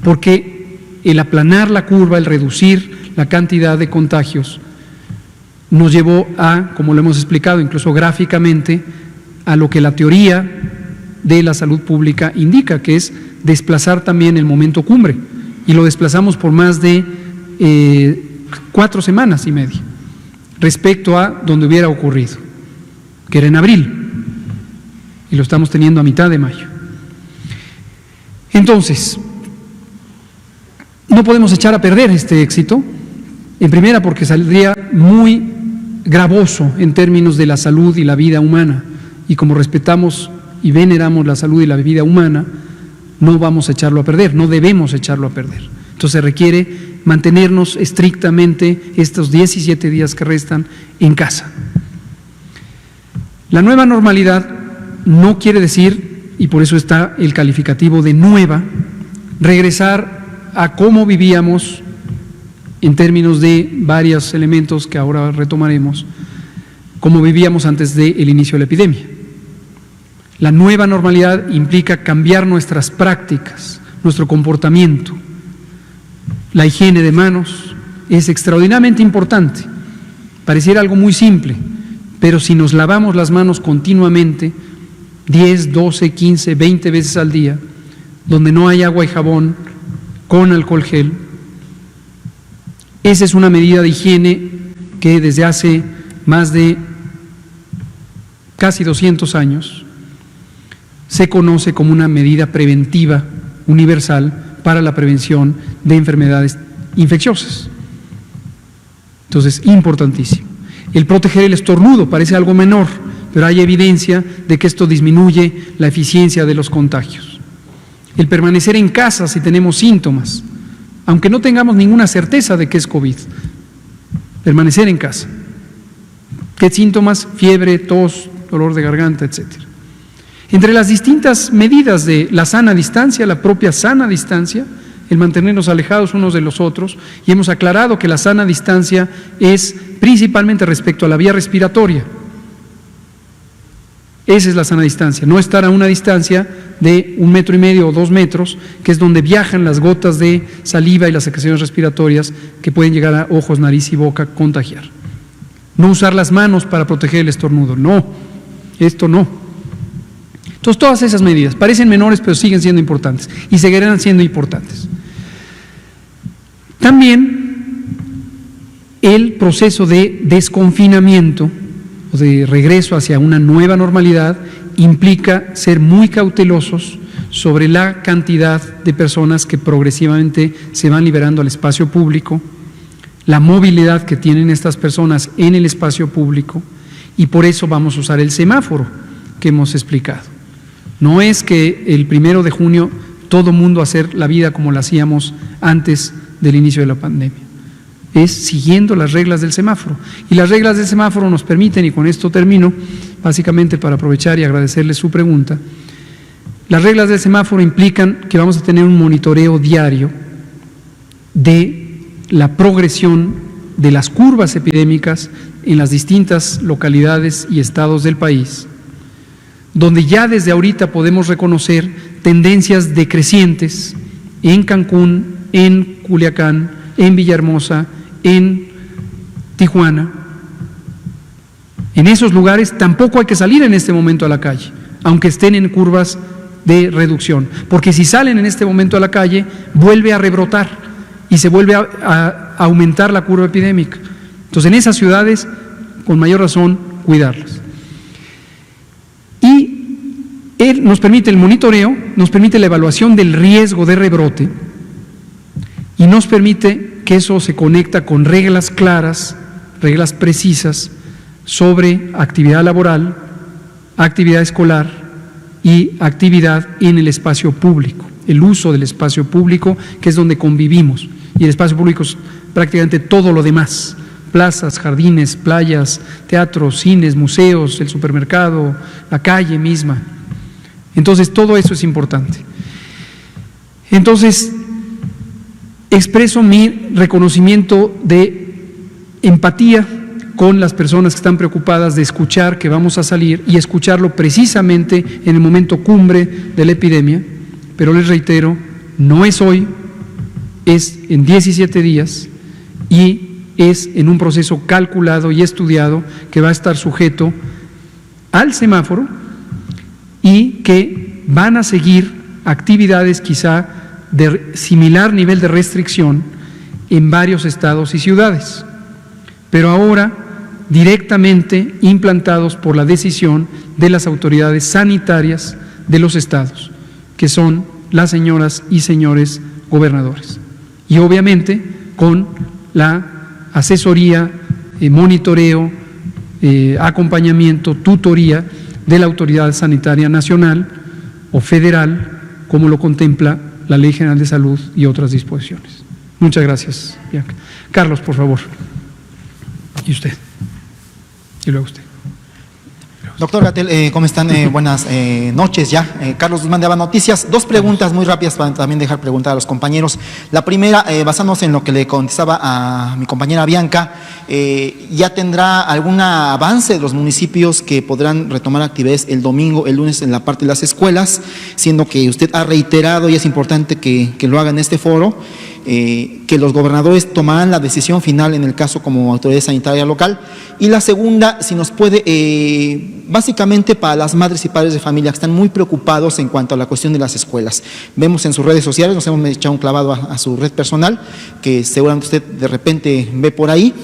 Porque el aplanar la curva, el reducir la cantidad de contagios, nos llevó a, como lo hemos explicado incluso gráficamente, a lo que la teoría de la salud pública indica, que es desplazar también el momento cumbre, y lo desplazamos por más de 4 semanas y media respecto a donde hubiera ocurrido, que era en abril, y lo estamos teniendo a mitad de mayo. Entonces, no podemos echar a perder este éxito, en primera porque saldría muy gravoso en términos de la salud y la vida humana, y como respetamos y veneramos la salud y la vida humana, no vamos a echarlo a perder, no debemos echarlo a perder. Entonces requiere mantenernos estrictamente estos 17 días que restan en casa. La nueva normalidad no quiere decir, y por eso está el calificativo de nueva, regresar a cómo vivíamos en términos de varios elementos que ahora retomaremos, cómo vivíamos antes del inicio de la epidemia. La nueva normalidad implica cambiar nuestras prácticas, nuestro comportamiento. La higiene de manos es extraordinariamente importante. Pareciera algo muy simple, pero si nos lavamos las manos continuamente, 10, 12, 15, 20 veces al día, donde no hay agua y jabón, con alcohol gel, esa es una medida de higiene que desde hace más de casi 200 años se conoce como una medida preventiva universal para la prevención de enfermedades infecciosas. Entonces, importantísimo. El proteger el estornudo parece algo menor, pero hay evidencia de que esto disminuye la eficiencia de los contagios. El permanecer en casa si tenemos síntomas, aunque no tengamos ninguna certeza de que es COVID, permanecer en casa. ¿Qué síntomas? Fiebre, tos, dolor de garganta, etcétera. Entre las distintas medidas de la sana distancia, la propia sana distancia, el mantenernos alejados unos de los otros, y hemos aclarado que la sana distancia es principalmente respecto a la vía respiratoria. Esa es la sana distancia, no estar a una distancia de 1,5 metros o 2 metros, que es donde viajan las gotas de saliva y las secreciones respiratorias que pueden llegar a ojos, nariz y boca, contagiar. No usar las manos para proteger el estornudo, no, esto no. Entonces, todas esas medidas parecen menores, pero siguen siendo importantes y seguirán siendo importantes. También el proceso de desconfinamiento o de regreso hacia una nueva normalidad implica ser muy cautelosos sobre la cantidad de personas que progresivamente se van liberando al espacio público, la movilidad que tienen estas personas en el espacio público, y por eso vamos a usar el semáforo que hemos explicado. No es que el 1 de junio todo mundo hacer la vida como la hacíamos antes del inicio de la pandemia. Es siguiendo las reglas del semáforo. Y las reglas del semáforo nos permiten, y con esto termino, básicamente para aprovechar y agradecerle su pregunta, las reglas del semáforo implican que vamos a tener un monitoreo diario de la progresión de las curvas epidémicas en las distintas localidades y estados del país, donde ya desde ahorita podemos reconocer tendencias decrecientes en Cancún, en Culiacán, en Villahermosa, en Tijuana. En esos lugares tampoco hay que salir en este momento a la calle, aunque estén en curvas de reducción, porque si salen en este momento a la calle, vuelve a rebrotar y se vuelve a aumentar la curva epidémica. Entonces, en esas ciudades, con mayor razón, cuidarlas. Y nos permite el monitoreo, nos permite la evaluación del riesgo de rebrote y nos permite que eso se conecta con reglas claras, reglas precisas sobre actividad laboral, actividad escolar y actividad en el espacio público, el uso del espacio público, que es donde convivimos, y el espacio público es prácticamente todo lo demás: plazas, jardines, playas, teatros, cines, museos, el supermercado, la calle misma. Entonces, todo eso es importante. Entonces, expreso mi reconocimiento de empatía con las personas que están preocupadas de escuchar que vamos a salir y escucharlo precisamente en el momento cumbre de la epidemia, pero les reitero, no es hoy, es en 17 días y es en un proceso calculado y estudiado que va a estar sujeto al semáforo y que van a seguir actividades quizá de similar nivel de restricción en varios estados y ciudades, pero ahora directamente implantados por la decisión de las autoridades sanitarias de los estados, que son las señoras y señores gobernadores, y obviamente con la asesoría, monitoreo, acompañamiento, tutoría de la Autoridad Sanitaria Nacional o Federal, como lo contempla la Ley General de Salud y otras disposiciones. Muchas gracias, Bianca. Carlos, por favor. Y usted. Y luego usted. Doctor Gatell, ¿cómo están? Buenas noches ya. Carlos Guzmán de Aba Noticias. Dos preguntas muy rápidas para también dejar preguntar a los compañeros. La primera, basándose en lo que le contestaba a mi compañera Bianca, ¿ya tendrá algún avance de los municipios que podrán retomar actividades el domingo, el lunes en la parte de las escuelas? Siendo que usted ha reiterado, y es importante que lo haga en este foro, que los gobernadores tomarán la decisión final en el caso como autoridad sanitaria local. Y la segunda, si nos puede, básicamente para las madres y padres de familia que están muy preocupados en cuanto a la cuestión de las escuelas. Vemos en sus redes sociales, nos hemos echado un clavado a su red personal, que seguramente usted de repente ve por ahí,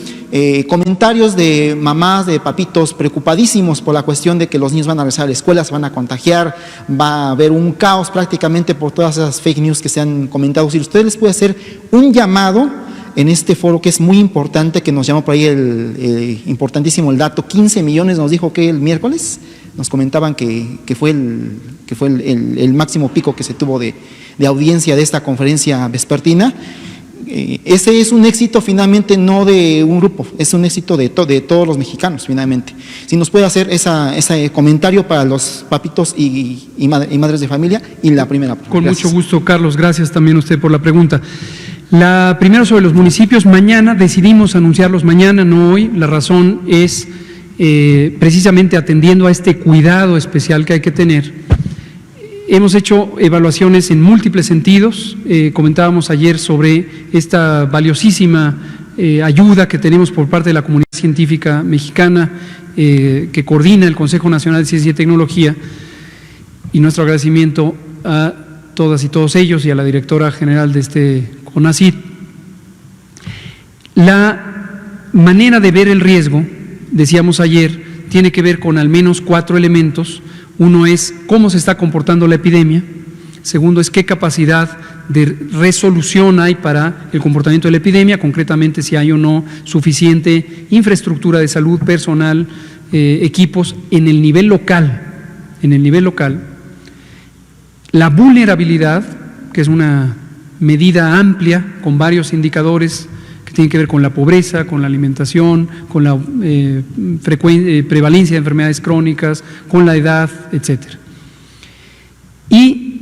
comentarios de mamás, de papitos preocupadísimos por la cuestión de que los niños van a regresar a la escuela, se van a contagiar, va a haber un caos prácticamente por todas esas fake news que se han comentado. Si usted les puede hacer un llamado en este foro, que es muy importante, que nos llamó por ahí importantísimo el dato, 15 millones nos dijo que el miércoles, nos comentaban que fue el máximo pico que se tuvo de audiencia de esta conferencia vespertina. Ese es un éxito finalmente no de un grupo, es un éxito de todos los mexicanos finalmente. Si nos puede hacer ese comentario para los papitos y madres de familia. Y la primera. Con mucho gusto, Carlos, gracias también a usted por la pregunta. La primera sobre los municipios, mañana decidimos anunciarlos mañana, no hoy. La razón es precisamente atendiendo a este cuidado especial que hay que tener. Hemos hecho evaluaciones en múltiples sentidos. Comentábamos ayer sobre esta valiosísima ayuda que tenemos por parte de la comunidad científica mexicana que coordina el Consejo Nacional de Ciencia y Tecnología, y nuestro agradecimiento a todas y todos ellos y a la directora general de este CONACYT. La manera de ver el riesgo, decíamos ayer, tiene que ver con al menos 4 elementos. Uno es cómo se está comportando la epidemia. Segundo es qué capacidad de resolución hay para el comportamiento de la epidemia, concretamente si hay o no suficiente infraestructura de salud, personal, equipos en el nivel local. La vulnerabilidad, que es una medida amplia con varios indicadores que tienen que ver con la pobreza, con la alimentación, con la prevalencia de enfermedades crónicas, con la edad, etcétera. Y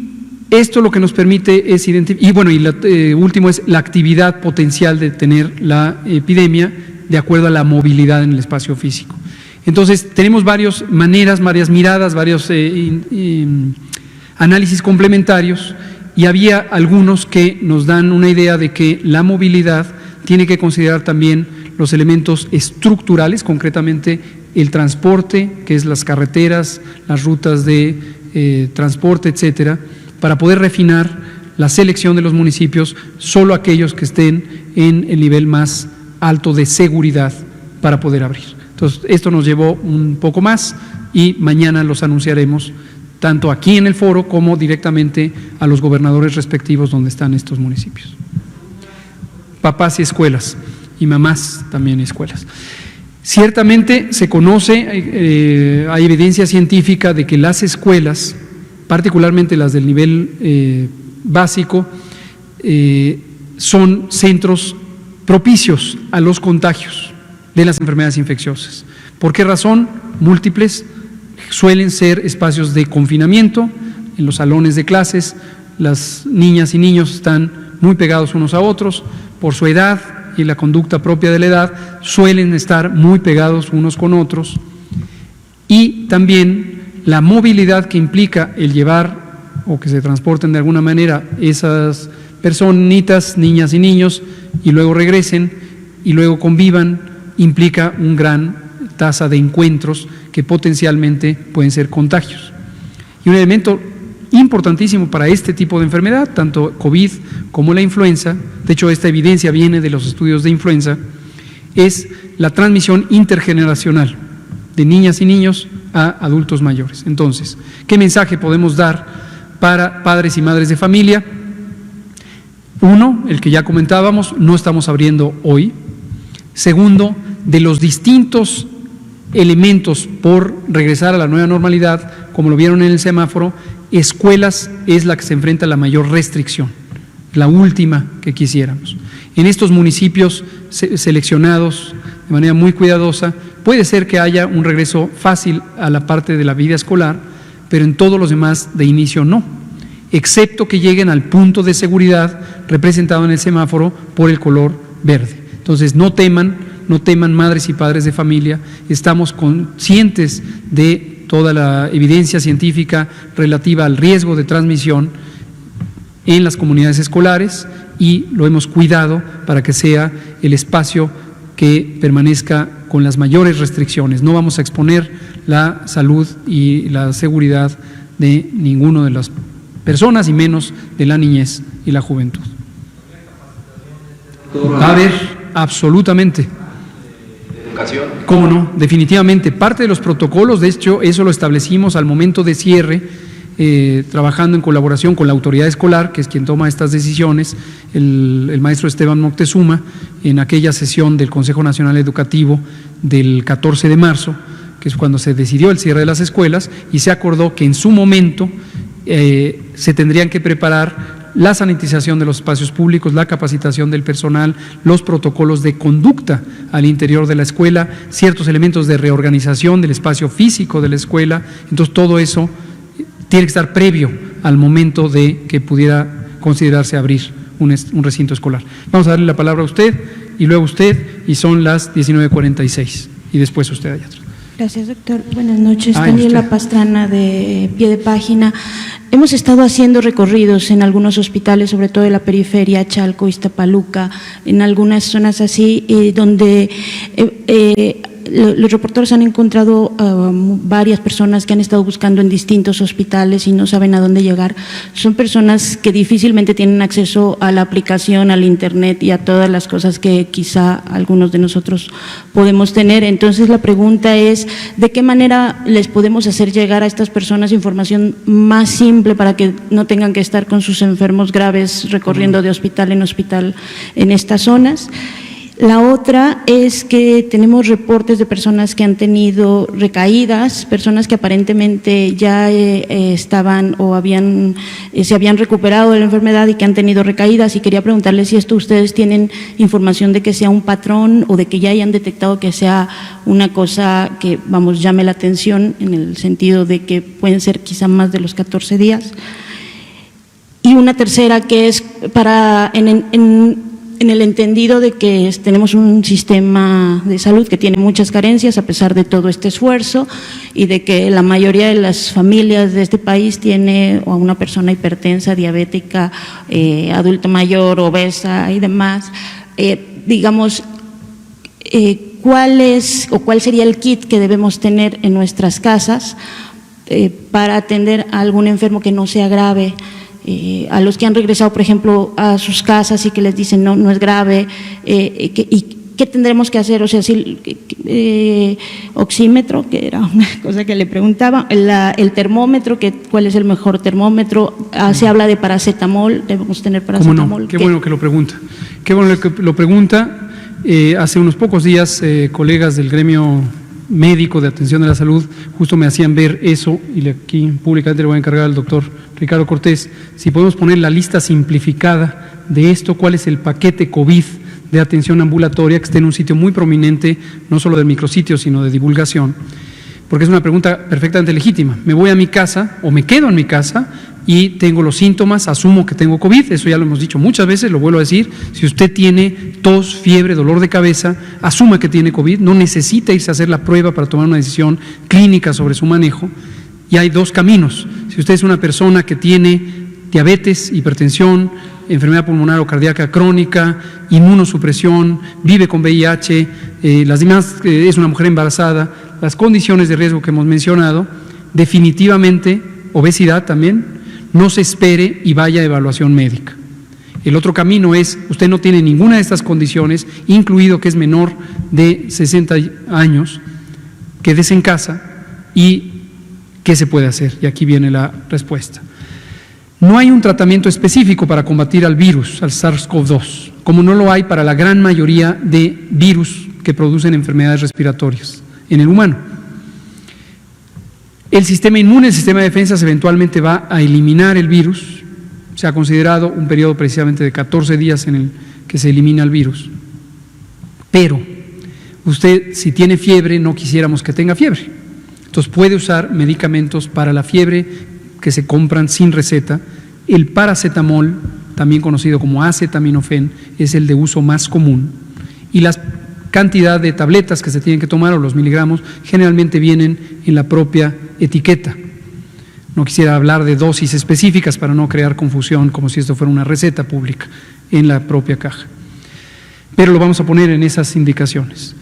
esto lo que nos permite es identificar, y bueno, y último es la actividad potencial de tener la epidemia de acuerdo a la movilidad en el espacio físico. Entonces, tenemos varias maneras, varias miradas, varios análisis complementarios, y había algunos que nos dan una idea de que la movilidad tiene que considerar también los elementos estructurales, concretamente el transporte, que es las carreteras, las rutas de transporte, etcétera, para poder refinar la selección de los municipios, solo aquellos que estén en el nivel más alto de seguridad para poder abrir. Entonces, esto nos llevó un poco más y mañana los anunciaremos tanto aquí en el foro como directamente a los gobernadores respectivos donde están estos municipios. Papás y escuelas, y mamás también y escuelas. Ciertamente se conoce, hay evidencia científica de que las escuelas, particularmente las del nivel básico, son centros propicios a los contagios de las enfermedades infecciosas. ¿Por qué razón? Múltiples. Suelen ser espacios de confinamiento, en los salones de clases, las niñas y niños están muy pegados unos a otros, por su edad y la conducta propia de la edad, suelen estar muy pegados unos con otros, y también la movilidad que implica el llevar o que se transporten de alguna manera esas personitas, niñas y niños, y luego regresen y luego convivan, implica un gran tasa de encuentros que potencialmente pueden ser contagios. Y un elemento importantísimo para este tipo de enfermedad, tanto COVID como la influenza, de hecho esta evidencia viene de los estudios de influenza, es la transmisión intergeneracional de niñas y niños a adultos mayores. Entonces, ¿qué mensaje podemos dar para padres y madres de familia? Uno, el que ya comentábamos, no estamos abriendo hoy. Segundo, de los distintos elementos por regresar a la nueva normalidad, como lo vieron en el semáforo, escuelas es la que se enfrenta a la mayor restricción, la última que quisiéramos. En estos municipios seleccionados de manera muy cuidadosa, puede ser que haya un regreso fácil a la parte de la vida escolar, pero en todos los demás de inicio no, excepto que lleguen al punto de seguridad representado en el semáforo por el color verde. Entonces, no teman madres y padres de familia, estamos conscientes de toda la evidencia científica relativa al riesgo de transmisión en las comunidades escolares y lo hemos cuidado para que sea el espacio que permanezca con las mayores restricciones. No vamos a exponer la salud y la seguridad de ninguna de las personas y menos de la niñez y la juventud. A ver, absolutamente. ¿Cómo no? Definitivamente. Parte de los protocolos, de hecho, eso lo establecimos al momento de cierre, trabajando en colaboración con la autoridad escolar, que es quien toma estas decisiones, el maestro Esteban Moctezuma, en aquella sesión del Consejo Nacional Educativo del 14 de marzo, que es cuando se decidió el cierre de las escuelas, y se acordó que en su momento se tendrían que preparar la sanitización de los espacios públicos, la capacitación del personal, los protocolos de conducta al interior de la escuela, ciertos elementos de reorganización del espacio físico de la escuela. Entonces, todo eso tiene que estar previo al momento de que pudiera considerarse abrir un recinto escolar. Vamos a darle la palabra a usted y luego usted, y son las 19:46, y después usted allá atrás. Gracias, doctor. Buenas noches. Daniela Pastrana, de Pie de Página. Hemos estado haciendo recorridos en algunos hospitales, sobre todo de la periferia, Chalco, Iztapaluca, en algunas zonas así, donde los reporteros han encontrado varias personas que han estado buscando en distintos hospitales y no saben a dónde llegar. Son personas que difícilmente tienen acceso a la aplicación, al internet y a todas las cosas que quizá algunos de nosotros podemos tener. Entonces, la pregunta es, ¿de qué manera les podemos hacer llegar a estas personas información más simple para que no tengan que estar con sus enfermos graves recorriendo de hospital en hospital en estas zonas? La otra es que tenemos reportes de personas que han tenido recaídas, personas que aparentemente ya estaban o se habían recuperado de la enfermedad y que han tenido recaídas, y quería preguntarles si esto ustedes tienen información de que sea un patrón o de que ya hayan detectado que sea una cosa que, vamos, llame la atención en el sentido de que pueden ser quizá más de los 14 días. Y una tercera que es para en el entendido de que tenemos un sistema de salud que tiene muchas carencias a pesar de todo este esfuerzo y de que la mayoría de las familias de este país tiene a una persona hipertensa, diabética, adulta mayor, obesa y demás. Digamos, ¿cuál sería el kit que debemos tener en nuestras casas para atender a algún enfermo que no sea grave? A los que han regresado, por ejemplo, a sus casas y que les dicen no es grave, y qué tendremos que hacer, o sea, si oxímetro, que era una cosa que le preguntaba, el termómetro, ¿cuál es el mejor termómetro? Se habla de paracetamol, debemos tener paracetamol. ¿Cómo no? Qué bueno que lo pregunta. Qué bueno que lo pregunta. Hace unos pocos días, colegas del gremio médico de atención de la salud justo me hacían ver eso, y aquí públicamente le voy a encargar al doctor Ricardo Cortés, si podemos poner la lista simplificada de esto, cuál es el paquete COVID de atención ambulatoria que esté en un sitio muy prominente, no solo del micrositio, sino de divulgación, porque es una pregunta perfectamente legítima. Me voy a mi casa o me quedo en mi casa y tengo los síntomas, asumo que tengo COVID, eso ya lo hemos dicho muchas veces, lo vuelvo a decir, si usted tiene tos, fiebre, dolor de cabeza, asuma que tiene COVID, no necesita irse a hacer la prueba para tomar una decisión clínica sobre su manejo, y hay dos caminos. Si usted es una persona que tiene diabetes, hipertensión, enfermedad pulmonar o cardíaca crónica, inmunosupresión, vive con VIH, las demás, es una mujer embarazada, las condiciones de riesgo que hemos mencionado, definitivamente, obesidad también, no se espere y vaya a evaluación médica. El otro camino es, usted no tiene ninguna de estas condiciones, incluido que es menor de 60 años, quédese en casa. ¿Y qué se puede hacer? Y aquí viene la respuesta. No hay un tratamiento específico para combatir al virus, al SARS-CoV-2, como no lo hay para la gran mayoría de virus que producen enfermedades respiratorias en el humano. El sistema inmune, el sistema de defensas eventualmente va a eliminar el virus. Se ha considerado un periodo precisamente de 14 días en el que se elimina el virus. Pero usted, si tiene fiebre, no quisiéramos que tenga fiebre. Entonces puede usar medicamentos para la fiebre que se compran sin receta. El paracetamol, también conocido como acetaminofén, es el de uso más común. Y la cantidad de tabletas que se tienen que tomar, o los miligramos, generalmente vienen en la propia etiqueta. No quisiera hablar de dosis específicas para no crear confusión, como si esto fuera una receta pública en la propia caja. Pero lo vamos a poner en esas indicaciones.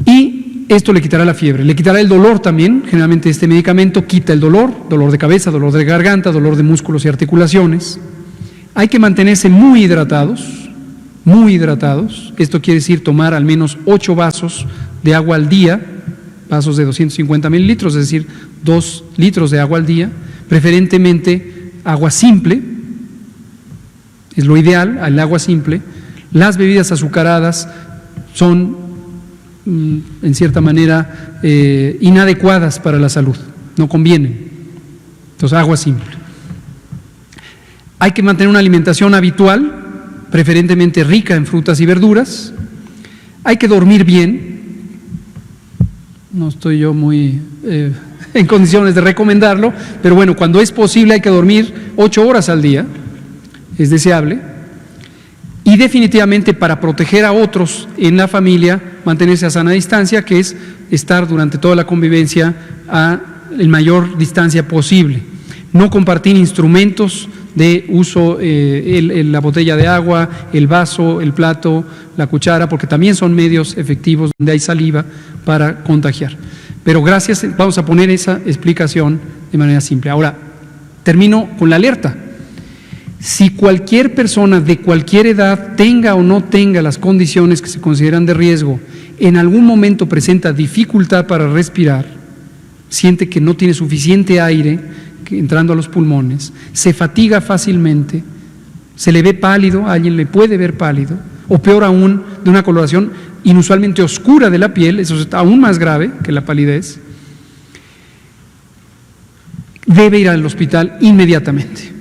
Y esto le quitará la fiebre, le quitará el dolor también. Generalmente este medicamento quita el dolor de cabeza, dolor de garganta, dolor de músculos y articulaciones. Hay que mantenerse muy hidratados. Esto quiere decir tomar al menos 8 vasos de agua al día, vasos de 250 mililitros, es decir, 2 litros de agua al día, preferentemente agua simple, es lo ideal, el agua simple. Las bebidas azucaradas son, en cierta manera, inadecuadas para la salud, no convienen. Entonces, agua simple. Hay que mantener una alimentación habitual, preferentemente rica en frutas y verduras. Hay que dormir bien. No estoy yo muy en condiciones de recomendarlo, pero bueno, cuando es posible hay que dormir 8 horas al día, es deseable. Y definitivamente, para proteger a otros en la familia, mantenerse a sana distancia, que es estar durante toda la convivencia a la mayor distancia posible. No compartir instrumentos de uso, la botella de agua, el vaso, el plato, la cuchara, porque también son medios efectivos donde hay saliva para contagiar. Pero gracias, vamos a poner esa explicación de manera simple. Ahora, termino con la alerta. Si cualquier persona de cualquier edad, tenga o no tenga las condiciones que se consideran de riesgo, en algún momento presenta dificultad para respirar, siente que no tiene suficiente aire entrando a los pulmones, se fatiga fácilmente, se le ve pálido, a alguien le puede ver pálido, o peor aún, de una coloración inusualmente oscura de la piel, eso es aún más grave que la palidez, debe ir al hospital inmediatamente,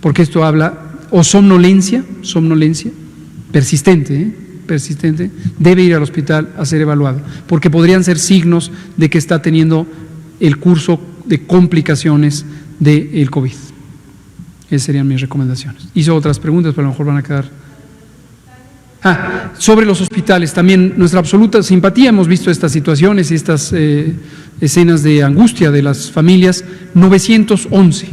porque esto habla o somnolencia persistente, debe ir al hospital a ser evaluado, porque podrían ser signos de que está teniendo el curso de complicaciones del COVID. Esas serían mis recomendaciones. Hizo otras preguntas, pero a lo mejor van a quedar. Sobre los hospitales, también nuestra absoluta simpatía. Hemos visto estas situaciones y estas escenas de angustia de las familias. 911.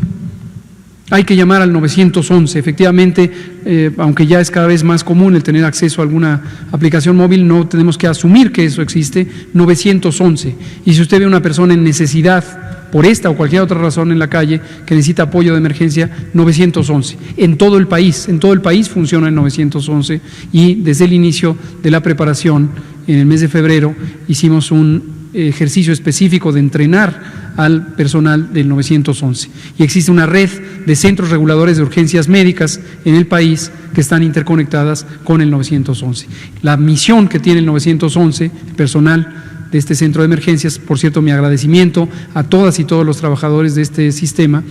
Hay que llamar al 911. Efectivamente, aunque ya es cada vez más común el tener acceso a alguna aplicación móvil, no tenemos que asumir que eso existe. 911. Y si usted ve a una persona en necesidad, por esta o cualquier otra razón en la calle, que necesita apoyo de emergencia, 911. En todo el país funciona el 911 y desde el inicio de la preparación, en el mes de febrero, hicimos un ejercicio específico de entrenar al personal del 911. Y existe una red de centros reguladores de urgencias médicas en el país que están interconectadas con el 911. La misión que tiene el 911, el personal de este centro de emergencias, por cierto, mi agradecimiento a todas y todos los trabajadores de este sistema,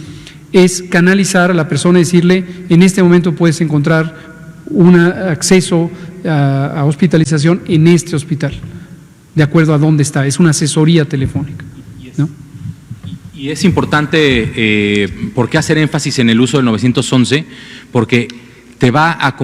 es canalizar a la persona y decirle: en este momento puedes encontrar un acceso a hospitalización en este hospital, de acuerdo a dónde está. Es una asesoría telefónica, ¿no? Y es importante, ¿por qué hacer énfasis en el uso del 911? Porque te va a,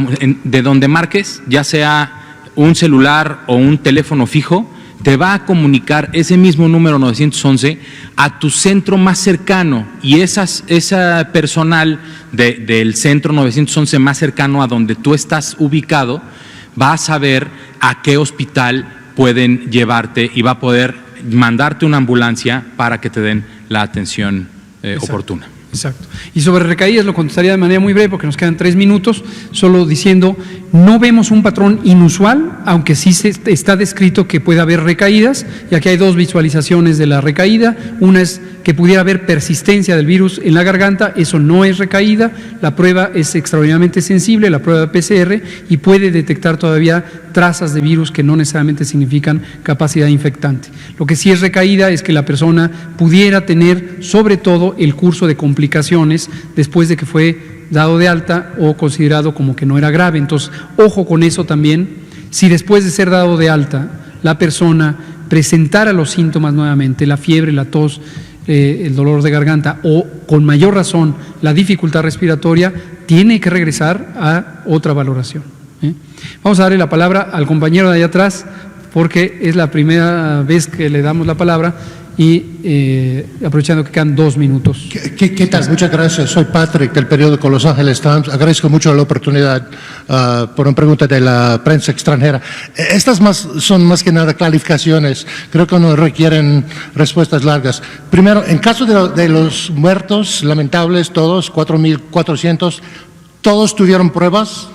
de donde marques, ya sea un celular o un teléfono fijo, te va a comunicar ese mismo número 911 a tu centro más cercano, y esa personal del centro 911 más cercano a donde tú estás ubicado va a saber a qué hospital pueden llevarte y va a poder mandarte una ambulancia para que te den la atención oportuna. Exacto. Y sobre recaídas lo contestaría de manera muy breve porque nos quedan 3 minutos, solo diciendo: no vemos un patrón inusual, aunque sí está descrito que puede haber recaídas, y aquí hay 2 visualizaciones de la recaída. Una es que pudiera haber persistencia del virus en la garganta. Eso no es recaída, la prueba es extraordinariamente sensible, la prueba de PCR, y puede detectar todavía trazas de virus que no necesariamente significan capacidad infectante. Lo que sí es recaída es que la persona pudiera tener sobre todo el curso de complicaciones después de que fue dado de alta o considerado como que no era grave. Entonces, ojo con eso también. Si después de ser dado de alta la persona presentara los síntomas nuevamente, la fiebre, la tos, el dolor de garganta o con mayor razón la dificultad respiratoria, tiene que regresar a otra valoración. Vamos a darle la palabra al compañero de allá atrás porque es la primera vez que le damos la palabra y aprovechando que quedan 2 minutos. ¿Qué tal? Muchas gracias. Soy Patrick del periódico Los Angeles Times. Agradezco mucho la oportunidad por una pregunta de la prensa extranjera. Estas son más que nada clarificaciones. Creo que no requieren respuestas largas. Primero, en caso de los muertos, lamentables todos, 4.400, ¿todos tuvieron pruebas?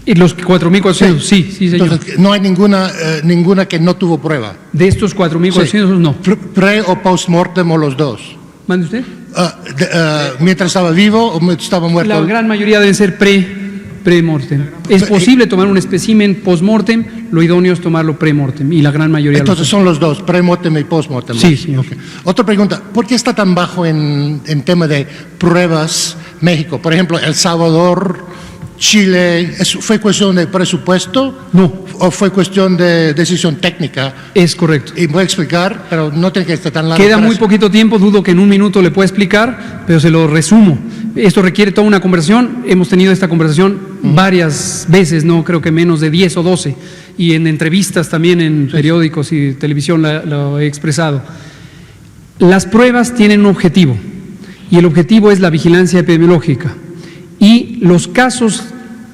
Y los 4.400, sí, señor. Entonces, no hay ninguna que no tuvo prueba. De estos 4.400, no. ¿Pre o post-mortem o los dos? ¿Mande usted? ¿Mientras estaba vivo o mientras estaba muerto? La gran mayoría deben ser pre-mortem. Es posible tomar un espécimen post-mortem, lo idóneo es tomarlo pre-mortem, y la gran mayoría. Entonces son los dos, pre-mortem y post-mortem. Sí, señor. Okay. Otra pregunta: ¿por qué está tan bajo en tema de pruebas México? Por ejemplo, El Salvador, Chile, ¿fue cuestión de presupuesto? No. ¿O fue cuestión de decisión técnica? Es correcto. Y voy a explicar, pero no tiene que estar tan largo. Queda muy poquito tiempo, dudo que en 1 minuto le pueda explicar, pero se lo resumo. Esto requiere toda una conversación. Hemos tenido esta conversación varias veces, no creo que menos de 10 o 12, y en entrevistas también en periódicos y televisión lo he expresado. Las pruebas tienen un objetivo, y el objetivo es la vigilancia epidemiológica. Y los casos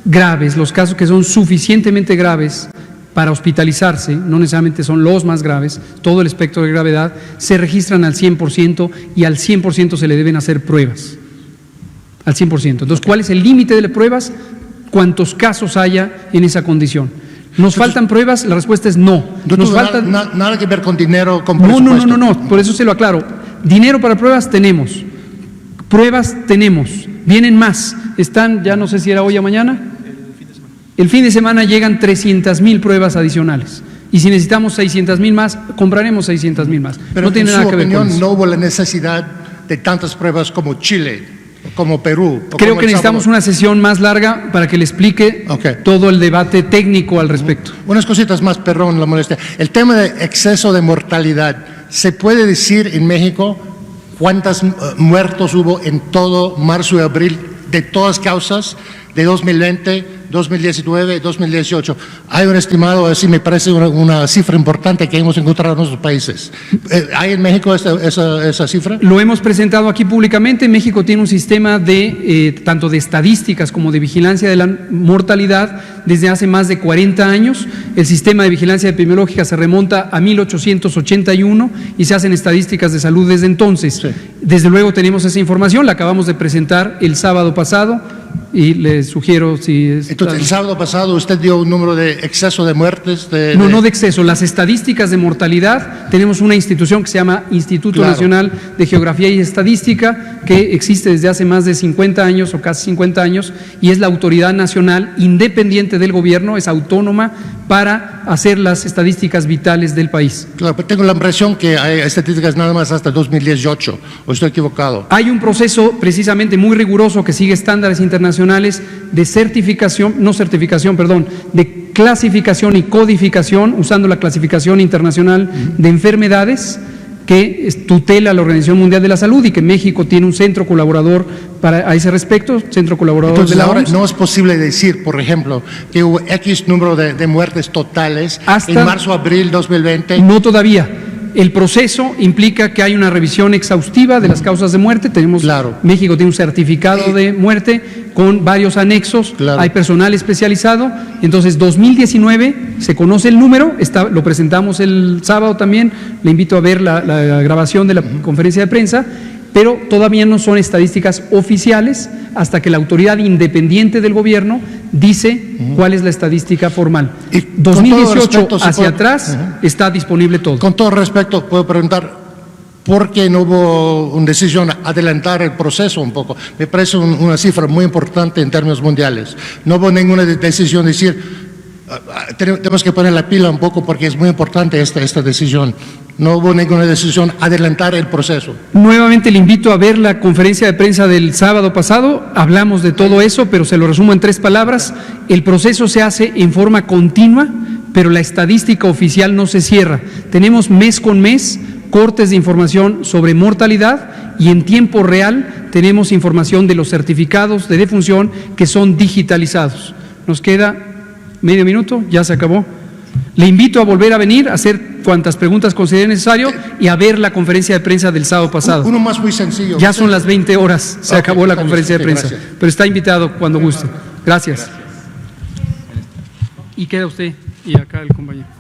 graves, los casos que son suficientemente graves para hospitalizarse, no necesariamente son los más graves, todo el espectro de gravedad, se registran al 100% y al 100% se le deben hacer pruebas. Al 100%. Entonces, ¿cuál es el límite de pruebas? ¿Cuántos casos haya en esa condición? ¿Nos faltan pruebas? La respuesta es no. Nos falta nada que ver con dinero, con presupuesto. No, por eso se lo aclaro. Dinero para pruebas tenemos, pruebas tenemos, vienen más. Están, ya no sé si era hoy o mañana, el fin de semana llegan 300,000 pruebas adicionales. Y si necesitamos 600,000 más, compraremos 600,000 más. Pero no tiene nada que ver con eso. ¿en su opinión no hubo la necesidad de tantas pruebas como Chile, como Perú? Creo que necesitamos una sesión más larga para que le explique todo el debate técnico al respecto. Unas cositas más, perdón la molestia. El tema de exceso de mortalidad, ¿se puede decir en México ¿cuántos muertos hubo en todo marzo y abril de todas causas de 2020, 2019, 2018? Hay un estimado, así me parece una cifra importante que hemos encontrado en nuestros países. ¿Hay en México esa cifra? Lo hemos presentado aquí públicamente. México tiene un sistema de tanto de estadísticas como de vigilancia de la mortalidad desde hace más de 40 años. El sistema de vigilancia epidemiológica se remonta a 1881 y se hacen estadísticas de salud desde entonces. Sí. Desde luego tenemos esa información, la acabamos de presentar el sábado pasado y le sugiero si... Entonces, el sábado pasado usted dio un número de exceso de muertes. No de exceso. Las estadísticas de mortalidad, tenemos una institución que se llama Instituto Claro. Nacional de Geografía y Estadística, que existe desde hace más de 50 años o casi 50 años, y es la autoridad nacional independiente del gobierno, es autónoma para hacer las estadísticas vitales del país. Claro, pero tengo la impresión que hay estadísticas nada más hasta 2018, ¿o estoy equivocado? Hay un proceso precisamente muy riguroso que sigue estándares internacionales de de clasificación y codificación, usando la clasificación internacional de enfermedades que tutela la Organización Mundial de la Salud y que México tiene un centro colaborador a ese respecto, centro colaborador Entonces, de la ahora OMS. no es posible decir, por ejemplo, que hubo X número de muertes totales Hasta- en marzo-abril 2020. No todavía. El proceso implica que hay una revisión exhaustiva de las causas de muerte. Claro. México tiene un certificado de muerte con varios anexos. Claro. Hay personal especializado. Entonces, 2019 se conoce el número. Lo presentamos el sábado también. Le invito a ver la grabación de la conferencia de prensa. Pero todavía no son estadísticas oficiales hasta que la autoridad independiente del gobierno dice cuál es la estadística formal. Y con 2018 todo respeto, ¿se hacia puede? atrás está disponible todo. Con todo respeto, puedo preguntar, ¿por qué no hubo una decisión adelantar el proceso un poco? Me parece una cifra muy importante en términos mundiales. No hubo ninguna decisión de decir, tenemos que poner la pila un poco porque es muy importante esta decisión. No hubo ninguna decisión adelantar el proceso. Nuevamente le invito a ver la conferencia de prensa del sábado pasado. Hablamos de todo eso, pero se lo resumo en 3 palabras. El proceso se hace en forma continua, pero la estadística oficial no se cierra. Tenemos mes con mes cortes de información sobre mortalidad y en tiempo real tenemos información de los certificados de defunción que son digitalizados. Nos queda medio minuto, ya se acabó. Le invito a volver a venir, a hacer cuantas preguntas considere necesario y a ver la conferencia de prensa del sábado pasado. Uno más muy sencillo. Ya son las 20 horas, se acabó la conferencia de prensa, gracias. pero está invitado cuando guste. Gracias. Y queda usted y acá el compañero.